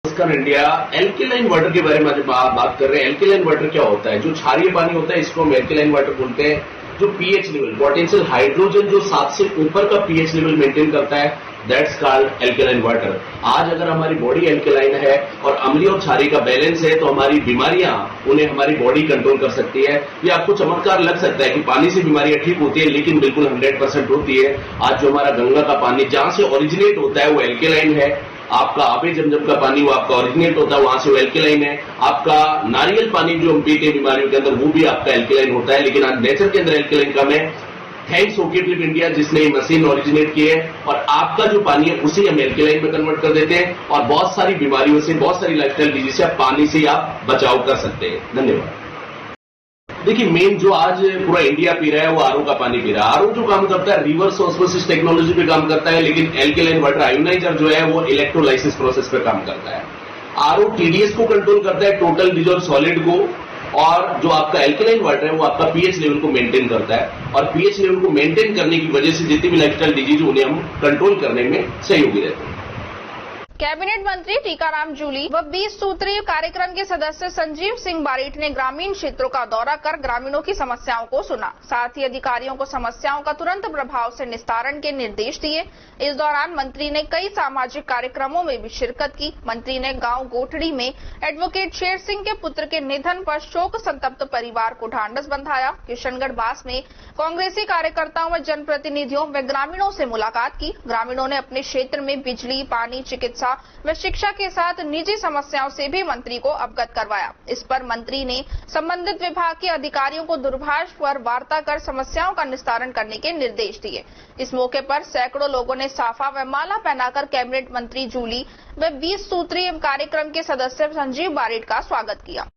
नमस्कार इंडिया, एल्केलाइन वाटर के बारे में आज बात कर रहे हैं। एल्केलाइन वाटर क्या होता है? जो क्षारीय पानी होता है इसको हम एल्केलाइन वाटर बोलते हैं। जो pH लेवल, पोटेंशियल हाइड्रोजन जो 7 से ऊपर का pH लेवल मेंटेन करता है, दैट्स कॉल्ड एल्केलाइन वाटर। आज अगर हमारी बॉडी एल्केलाइन है और अम्लीय और क्षारीय का बैलेंस है तो हमारी बीमारियां उन्हें हमारी बॉडी कंट्रोल कर सकती है। ये आपको चमत्कार लग सकता है कि पानी से बीमारियां ठीक होती है, लेकिन बिल्कुल 100% होती है। आज जो हमारा गंगा का पानी जहां से ओरिजिनेट होता है वो एल्केलाइन है। आपका आबे जमजम का पानी वो आपका ओरिजिनेट होता है, वहां से वो एल्केलाइन है। आपका नारियल पानी जो हम पीते हैं बीमारियों के अंदर वो भी आपका एल्केलाइन होता है, लेकिन आज नेचर के अंदर एल्केलाइन कम है। थैंक्स ओके फ्लिप इंडिया जिसने ये मशीन ओरिजिनेट की है और आपका जो पानी है उसे हम एल्केलाइन में कन्वर्ट कर देते हैं और बहुत सारी बीमारियों से, बहुत सारी लाइफस्टाइल डिजीज से पानी से आप बचाव कर सकते हैं। धन्यवाद। देखिए मेन जो आज पूरा इंडिया पी रहा है वो आरओ का पानी पी रहा है। आरओ जो काम करता है रिवर्स ऑस्मोसिस टेक्नोलॉजी पे काम करता है, लेकिन एल्केलाइन वाटर आयोनाइजर जो है वो इलेक्ट्रोलाइसिस प्रोसेस पे काम करता है। आरओ TDS को कंट्रोल करता है, टोटल डिजॉल्व सॉलिड को, और जो आपका एल्केलाइन वाटर है वो आपका pH लेवल को मेंटेन करता है और pH लेवल को मेंटेन करने की वजह से जितनी भी लाइफस्टाइल डिजीज उन्हें हम कंट्रोल करने में सहयोगी रहते हैं। कैबिनेट मंत्री टीकाराम जूली व 20 सूत्रीय कार्यक्रम के सदस्य संजीव सिंह बारीठ ने ग्रामीण क्षेत्रों का दौरा कर ग्रामीणों की समस्याओं को सुना। साथ ही अधिकारियों को समस्याओं का तुरंत प्रभाव से निस्तारण के निर्देश दिए। इस दौरान मंत्री ने कई सामाजिक कार्यक्रमों में भी शिरकत की। मंत्री ने गांव गोठड़ी में एडवोकेट शेर सिंह के पुत्र के निधन पर शोक संतप्त परिवार को ढांढस बंधाया। किशनगढ़ बास में कांग्रेसी कार्यकर्ताओं व जनप्रतिनिधियों व ग्रामीणों से मुलाकात की। ग्रामीणों ने अपने क्षेत्र में बिजली, पानी, चिकित्सा व शिक्षा के साथ निजी समस्याओं से भी मंत्री को अवगत करवाया। इस पर मंत्री ने संबंधित विभाग के अधिकारियों को दूरभाष पर वार्ता कर समस्याओं का निस्तारण करने के निर्देश दिए। इस मौके पर सैकड़ों लोगों ने साफा व माला पहनाकर कैबिनेट मंत्री जूली व 20 सूत्रीय कार्यक्रम के सदस्य संजीव बारीठ का स्वागत किया।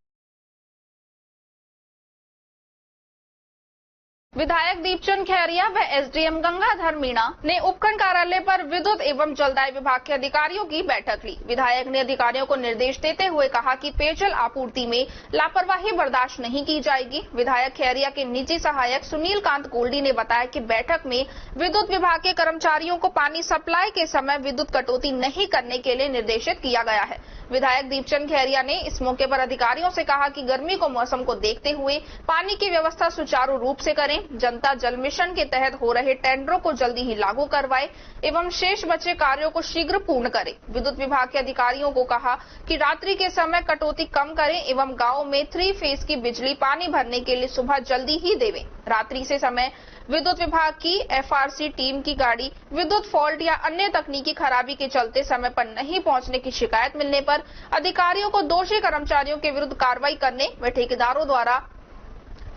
विधायक दीपचंद खैरिया व एसडीएम गंगाधर मीणा ने उपखंड कार्यालय पर विद्युत एवं जलदाय विभाग के अधिकारियों की बैठक ली। विधायक ने अधिकारियों को निर्देश देते हुए कहा कि पेयजल आपूर्ति में लापरवाही बर्दाश्त नहीं की जाएगी। विधायक खैरिया के निजी सहायक सुनील कांत गोल्डी ने बताया कि बैठक में विद्युत विभाग के कर्मचारियों को पानी सप्लाई के समय विद्युत कटौती नहीं करने के लिए निर्देशित किया गया है। विधायक दीपचंद खैरिया ने इस मौके पर अधिकारियों से कहा कि गर्मी को मौसम को देखते हुए पानी की व्यवस्था सुचारू रूप से करें, जनता जल मिशन के तहत हो रहे टेंडरों को जल्दी ही लागू करवाए एवं शेष बचे कार्यों को शीघ्र पूर्ण करें। विद्युत विभाग के अधिकारियों को कहा कि रात्रि के समय कटौती कम करें एवं गाँव में 3 फेज की बिजली पानी भरने के लिए सुबह जल्दी ही देवें। रात्रि से समय विद्युत विभाग की एफआरसी टीम की गाड़ी विद्युत फॉल्ट या अन्य तकनीकी खराबी के चलते समय पर नहीं पहुंचने की शिकायत मिलने पर अधिकारियों को दोषी कर्मचारियों के विरुद्ध कार्रवाई करने व ठेकेदारों द्वारा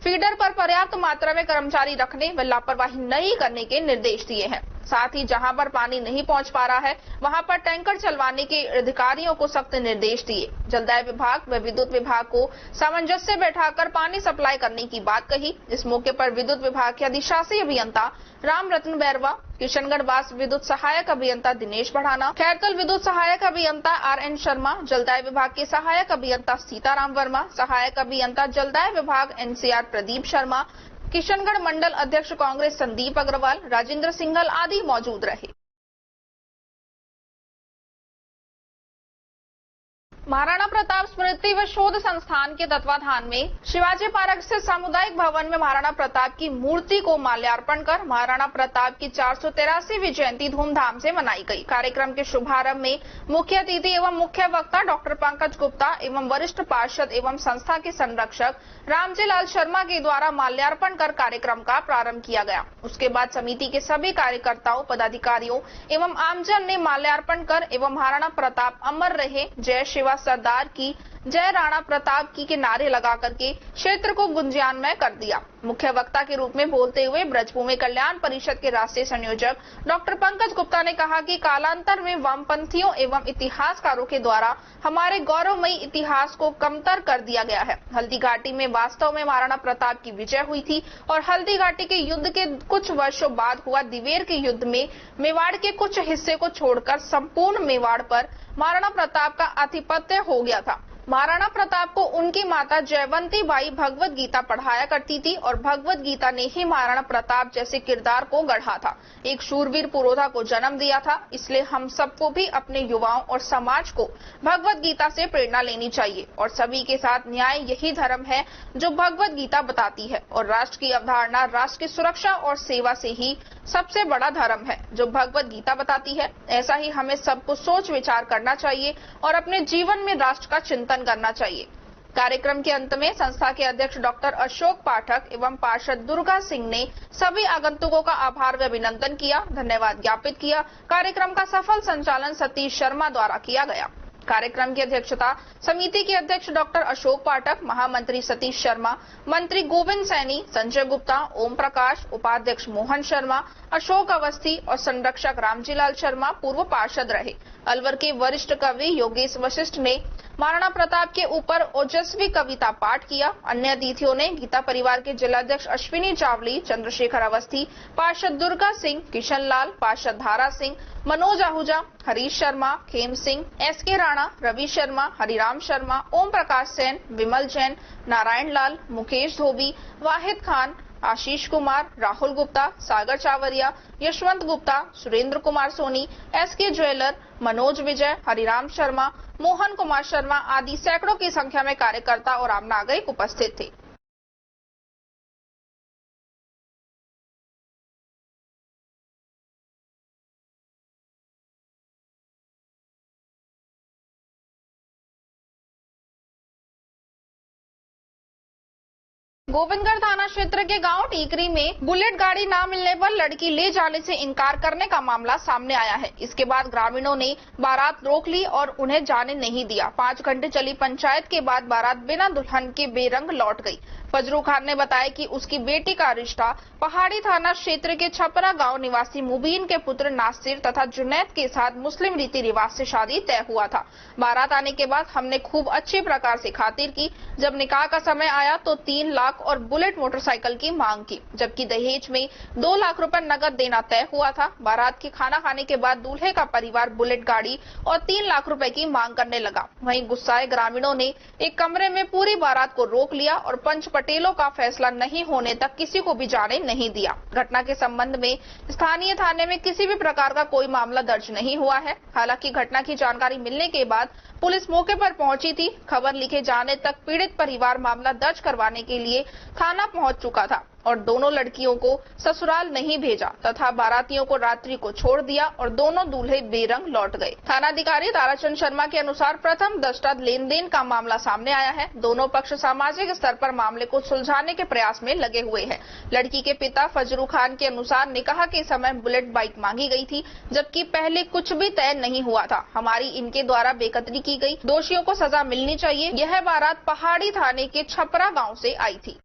फीडर पर पर्याप्त मात्रा में कर्मचारी रखने व लापरवाही नहीं करने के निर्देश दिए हैं। साथ ही जहां पर पानी नहीं पहुंच पा रहा है वहां पर टैंकर चलवाने के अधिकारियों को सख्त निर्देश दिए। जलदाय विभाग व विद्युत विभाग को सामंजस्य बैठाकर पानी सप्लाई करने की बात कही। इस मौके पर विद्युत विभाग के अधिशासी अभियंता राम रतन बैरवा, किशनगढ़ वास विद्युत सहायक अभियंता दिनेश बढ़ाना, खैरतल विद्युत सहायक अभियंता RN शर्मा, जलदाय विभाग के सहायक अभियंता सीताराम वर्मा, सहायक अभियंता जलदाय विभाग NCR प्रदीप शर्मा, किशनगढ़ मंडल अध्यक्ष कांग्रेस संदीप अग्रवाल, राजेंद्र सिंघल आदि मौजूद रहे। महाराणा प्रताप स्मृति व शोध संस्थान के तत्वाधान में शिवाजी पार्क स्थित सामुदायिक भवन में महाराणा प्रताप की मूर्ति को माल्यार्पण कर महाराणा प्रताप की 483वीं जयंती धूमधाम से मनाई गई। कार्यक्रम के शुभारंभ में मुख्य अतिथि एवं मुख्य वक्ता डॉक्टर पंकज गुप्ता एवं वरिष्ठ पार्षद एवं संस्था के संरक्षक रामजी लाल शर्मा के द्वारा माल्यार्पण कर कार्यक्रम का प्रारंभ किया गया। उसके बाद समिति के सभी कार्यकर्ताओं, पदाधिकारियों एवं आमजन ने माल्यार्पण कर एवं महाराणा प्रताप अमर रहे, जय शिवा सरदार की, जय राणा प्रताप की के नारे लगा करके क्षेत्र को गुंजायमानमय कर दिया। मुख्य वक्ता के रूप में बोलते हुए ब्रजभूमि कल्याण परिषद के राष्ट्रीय संयोजक डॉक्टर पंकज गुप्ता ने कहा कि कालांतर में वामपंथियों एवं इतिहासकारों के द्वारा हमारे गौरवमयी इतिहास को कमतर कर दिया गया है। हल्दी घाटी में वास्तव में महाराणा प्रताप की विजय हुई थी और हल्दी घाटी के युद्ध के कुछ वर्षों बाद हुआ दिवेर के युद्ध में मेवाड़ के कुछ हिस्से को छोड़कर संपूर्ण मेवाड़ पर महाराणा प्रताप का आधिपत्य हो गया था। महाराणा प्रताप को उनकी माता जयवंती बाई भगवत गीता पढ़ाया करती थी और भगवत गीता ने ही महाराणा प्रताप जैसे किरदार को गढ़ा था, एक शूरवीर पुरोधा को जन्म दिया था। इसलिए हम सबको भी अपने युवाओं और समाज को भगवत गीता से प्रेरणा लेनी चाहिए और सभी के साथ न्याय यही धर्म है जो भगवत गीता बताती है और राष्ट्र की अवधारणा राष्ट्र की सुरक्षा और सेवा से ही सबसे बड़ा धर्म है जो भगवत गीता बताती है। ऐसा ही हमें सबको सोच विचार करना चाहिए और अपने जीवन में राष्ट्र का चिंतन करना चाहिए। कार्यक्रम के अंत में संस्था के अध्यक्ष डॉक्टर अशोक पाठक एवं पार्षद दुर्गा सिंह ने सभी आगंतुकों का आभार व अभिनंदन किया, धन्यवाद ज्ञापित किया। कार्यक्रम का सफल संचालन सतीश शर्मा द्वारा किया गया। कार्यक्रम की अध्यक्षता समिति के अध्यक्ष डॉक्टर अशोक पाठक, महामंत्री सतीश शर्मा, मंत्री गोविंद सैनी, संजय गुप्ता, ओम प्रकाश, उपाध्यक्ष मोहन शर्मा, अशोक अवस्थी और संरक्षक रामजी लाल शर्मा पूर्व पार्षद रहे। अलवर के वरिष्ठ कवि योगेश वशिष्ठ ने महाराणा प्रताप के ऊपर ओजस्वी कविता पाठ किया। अन्य अतिथियों ने गीता परिवार के जिलाध्यक्ष अश्विनी चावली, चंद्रशेखर अवस्थी, पार्षद दुर्गा सिंह, किशन लाल, पार्षद धारा सिंह, मनोज आहूजा, हरीश शर्मा, खेम सिंह, SK राणा, रवि शर्मा, हरिराम शर्मा, ओम प्रकाश सेन, विमल जैन, नारायण लाल, मुकेश धोबी, वाहिद खान, आशीष कुमार, राहुल गुप्ता, सागर चावरिया, यशवंत गुप्ता, सुरेंद्र कुमार सोनी, SK ज्वेलर, मनोज विजय, हरिराम शर्मा, मोहन कुमार शर्मा आदि सैकड़ों की संख्या में कार्यकर्ता और आम नागरिक उपस्थित थे। गोविंदगढ़ थाना क्षेत्र के गांव टीकरी में बुलेट गाड़ी न मिलने पर लड़की ले जाने से इनकार करने का मामला सामने आया है। इसके बाद ग्रामीणों ने बारात रोक ली और उन्हें जाने नहीं दिया। 5 घंटे चली पंचायत के बाद बारात बिना दुल्हन के बेरंग लौट गई। फजरू खान ने बताया कि उसकी बेटी का रिश्ता पहाड़ी थाना क्षेत्र के छपरा गांव निवासी मुबीन के पुत्र नासिर तथा जुनैद के साथ मुस्लिम रीति रिवाज से शादी तय हुआ था। बारात आने के बाद हमने खूब अच्छे प्रकार से खातिर की। जब निकाह का समय आया तो 3 लाख और बुलेट मोटरसाइकिल की मांग की, जबकि दहेज में 2 लाख रुपए नकद देना तय हुआ था। बारात के खाना खाने के बाद दूल्हे का परिवार बुलेट गाड़ी और 3 लाख रुपए की मांग करने लगा। वहीं गुस्साए ग्रामीणों ने एक कमरे में पूरी बारात को रोक लिया और पंच पटेलों का फैसला नहीं होने तक किसी को भी जाने नहीं दिया। घटना के संबंध में स्थानीय थाने में किसी भी प्रकार का कोई मामला दर्ज नहीं हुआ है। हालांकि घटना की जानकारी मिलने के बाद पुलिस मौके पर पहुंची थी। खबर लिखे जाने तक पीड़ित परिवार मामला दर्ज करवाने के लिए थाना पहुंच चुका था और दोनों लड़कियों को ससुराल नहीं भेजा तथा बारातियों को रात्रि को छोड़ दिया और दोनों दूल्हे बेरंग लौट गए। थानाधिकारी ताराचंद शर्मा के अनुसार प्रथम दृष्टया लेन देन का मामला सामने आया है। दोनों पक्ष सामाजिक स्तर पर मामले को सुलझाने के प्रयास में लगे हुए हैं। लड़की के पिता फजरू खान के अनुसार निकाह के समय बुलेट बाइक मांगी गई थी, जबकि पहले कुछ भी तय नहीं हुआ था। हमारी इनके द्वारा बेकदरी की गई, दोषियों को सजा मिलनी चाहिए। यह बारात पहाड़ी थाने के छपरा गाँव से आई थी।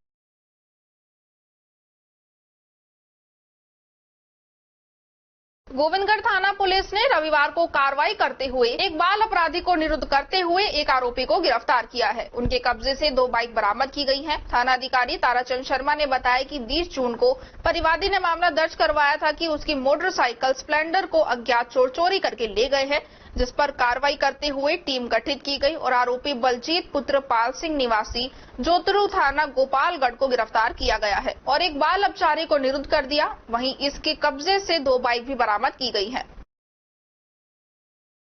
गोविंदगढ़ थाना पुलिस ने रविवार को कार्रवाई करते हुए एक बाल अपराधी को निरुद्ध करते हुए एक आरोपी को गिरफ्तार किया है। उनके कब्जे से 2 बाइक बरामद की गई हैं। थानाधिकारी ताराचंद शर्मा ने बताया कि 20 जून को परिवादी ने मामला दर्ज करवाया था कि उसकी मोटरसाइकिल स्प्लेंडर को अज्ञात चोर चोरी करके ले गए हैं, जिस पर कार्रवाई करते हुए टीम गठित की गई और आरोपी बलजीत पुत्र पाल सिंह निवासी जोतरू थाना गोपालगढ़ को गिरफ्तार किया गया है और एक बाल अपचारी को निरुद्ध कर दिया। वहीं इसके कब्जे से 2 बाइक भी बरामद की गई है।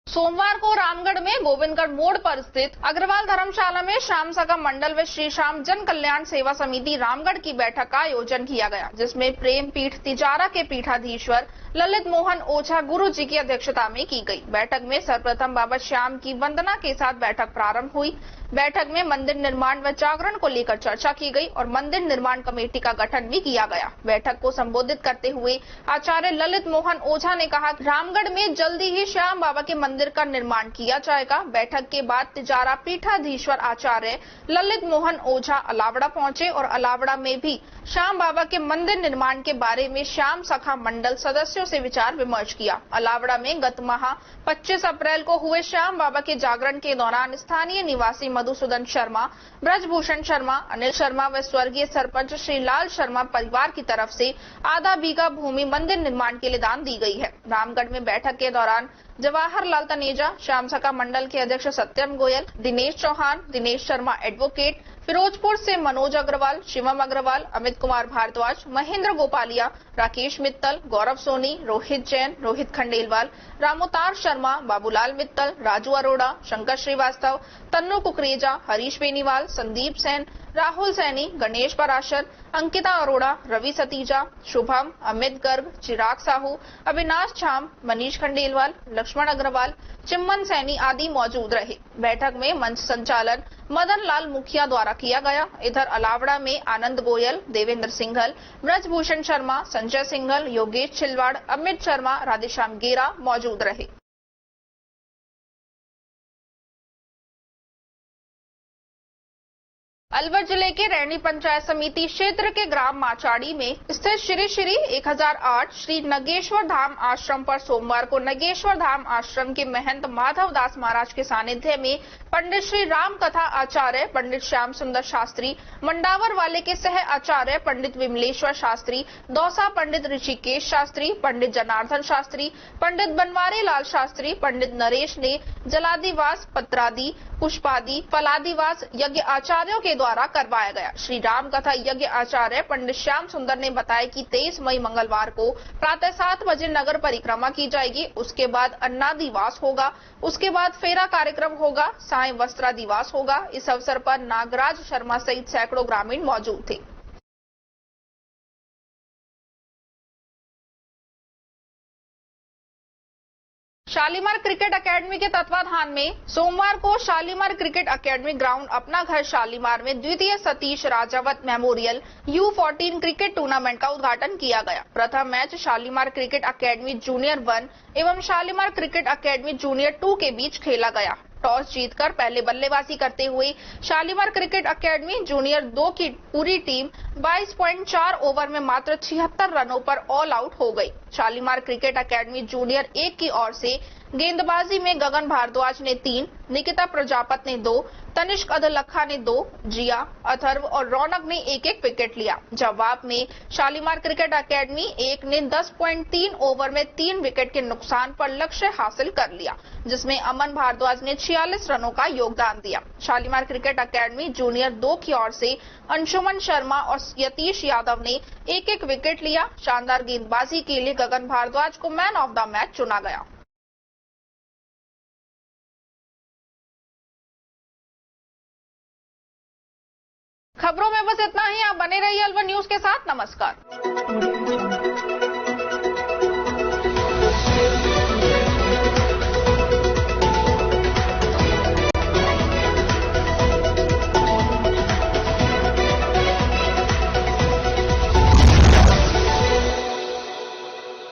सोमवार को रामगढ़ में गोविंदगढ़ मोड़ पर स्थित अग्रवाल धर्मशाला में श्याम सखा मंडल व श्री श्याम जन कल्याण सेवा समिति रामगढ़ की बैठक का आयोजन किया गया, जिसमें प्रेम पीठ तिजारा के पीठाधीश्वर ललित मोहन ओझा गुरु जी की अध्यक्षता में की गई। बैठक में सर्वप्रथम बाबा श्याम की वंदना के साथ बैठक प्रारंभ हुई। बैठक में मंदिर निर्माण व जागरण को लेकर चर्चा की गई और मंदिर निर्माण कमेटी का गठन भी किया गया। बैठक को संबोधित करते हुए आचार्य ललित मोहन ओझा ने कहा, रामगढ़ में जल्दी ही श्याम बाबा के मंदिर का निर्माण किया जाएगा। बैठक के बाद तिजारा पीठाधीश्वर आचार्य ललित मोहन ओझा अलावड़ा पहुंचे और अलावड़ा में भी श्याम बाबा के मंदिर निर्माण के बारे में श्याम सखा मंडल सदस्यों से विचार विमर्श किया। अलावड़ा में गत माह 25 अप्रैल को हुए श्याम बाबा के जागरण के दौरान स्थानीय निवासी मधुसूदन शर्मा, ब्रजभूषण शर्मा, अनिल शर्मा व स्वर्गीय सरपंच श्री लाल शर्मा परिवार की तरफ से आधा बीघा भूमि मंदिर निर्माण के लिए दान दी गई है। रामगढ़ में बैठक के दौरान जवाहरलाल तनेजा, श्याम सखा मंडल के अध्यक्ष सत्यम गोयल, दिनेश चौहान, दिनेश शर्मा एडवोकेट, फिरोजपुर से मनोज अग्रवाल, शिवम अग्रवाल, अमित कुमार भारद्वाज, महेंद्र गोपालिया, राकेश मित्तल, गौरव सोनी, रोहित जैन, रोहित खंडेलवाल, रामोतार शर्मा, बाबूलाल मित्तल, राजू अरोड़ा, शंकर श्रीवास्तव, तन्नू कुकरेजा, हरीश बेनीवाल, संदीप सेन, राहुल सैनी, गणेश पराशर, अंकिता अरोड़ा, रवि सतीजा, शुभम, अमित गर्ग, चिराग साहू, अविनाश छाम, मनीष खंडेलवाल, लक्ष्मण अग्रवाल, चिम्मन सैनी आदि मौजूद रहे। बैठक में मंच संचालन मदन लाल मुखिया द्वारा किया गया। इधर अलावड़ा में आनंद गोयल, देवेंद्र सिंघल, ब्रजभूषण शर्मा, संजय सिंघल, योगेश छिलवाड़, अमित शर्मा, राधेश्याम गेरा मौजूद रहे। अलवर जिले के रैनी पंचायत समिति क्षेत्र के ग्राम माचाड़ी में स्थित श्री श्री 1008 श्री नगेश्वर धाम आश्रम पर सोमवार को नगेश्वर धाम आश्रम के महंत माधव दास महाराज के सानिध्य में पंडित श्री राम कथा आचार्य पंडित श्याम सुंदर शास्त्री, मंडावर वाले के सह आचार्य पंडित विमलेश्वर शास्त्री, दौसा पंडित ऋषिकेश शास्त्री, पंडित जनार्दन शास्त्री, पंडित बनवारी लाल शास्त्री, पंडित नरेश ने जलादिवास, पत्रादि, पुष्पादि, फलादिवास यज्ञ आचार्यों के द्वारा करवाया गया। श्री राम कथा यज्ञ आचार्य पंडित श्याम सुंदर ने बताया कि 23 मई मंगलवार को प्रातः 7 बजे नगर परिक्रमा की जाएगी। उसके बाद अन्नादिवास होगा, उसके बाद फेरा कार्यक्रम होगा, साय वस्त्रादिवास होगा। इस अवसर पर नागराज शर्मा सहित सैकड़ों ग्रामीण मौजूद थे। शालीमार क्रिकेट एकेडमी के तत्वाधान में सोमवार को शालीमार क्रिकेट एकेडमी ग्राउंड अपना घर शालीमार में द्वितीय Satish Rajawat memorial U14 cricket tournament का उद्घाटन किया गया। प्रथम match Shalimar cricket academy junior 1 एवं शालीमार क्रिकेट एकेडमी जूनियर 2 के बीच खेला गया। टॉस जीतकर पहले बल्लेबाजी करते हुए शालीमार क्रिकेट एकेडमी जूनियर 2 की पूरी टीम 22.4 ओवर में मात्र 76 रनों पर ऑल आउट हो गई। शालीमार क्रिकेट एकेडमी जूनियर 1 की ओर से गेंदबाजी में गगन भारद्वाज ने 3, निकिता प्रजापत ने 2, तनिष्क अदलखा ने 2, जिया, अथर्व और रौनक ने 1-1 विकेट लिया। जवाब में शालीमार क्रिकेट एकेडमी 1 ने 10.3 ओवर में 3 विकेट के नुकसान पर लक्ष्य हासिल कर लिया, जिसमें अमन भारद्वाज ने 46 रनों का योगदान दिया। शालीमार क्रिकेट एकेडमी जूनियर 2 की ओर से अंशुमन शर्मा और यतीश यादव ने 1-1 विकेट लिया। शानदार गेंदबाजी के लिए गगन भारद्वाज को मैन ऑफ द मैच चुना गया। खबरों में बस इतना ही। आप बने रहिए अलवर न्यूज के साथ। नमस्कार।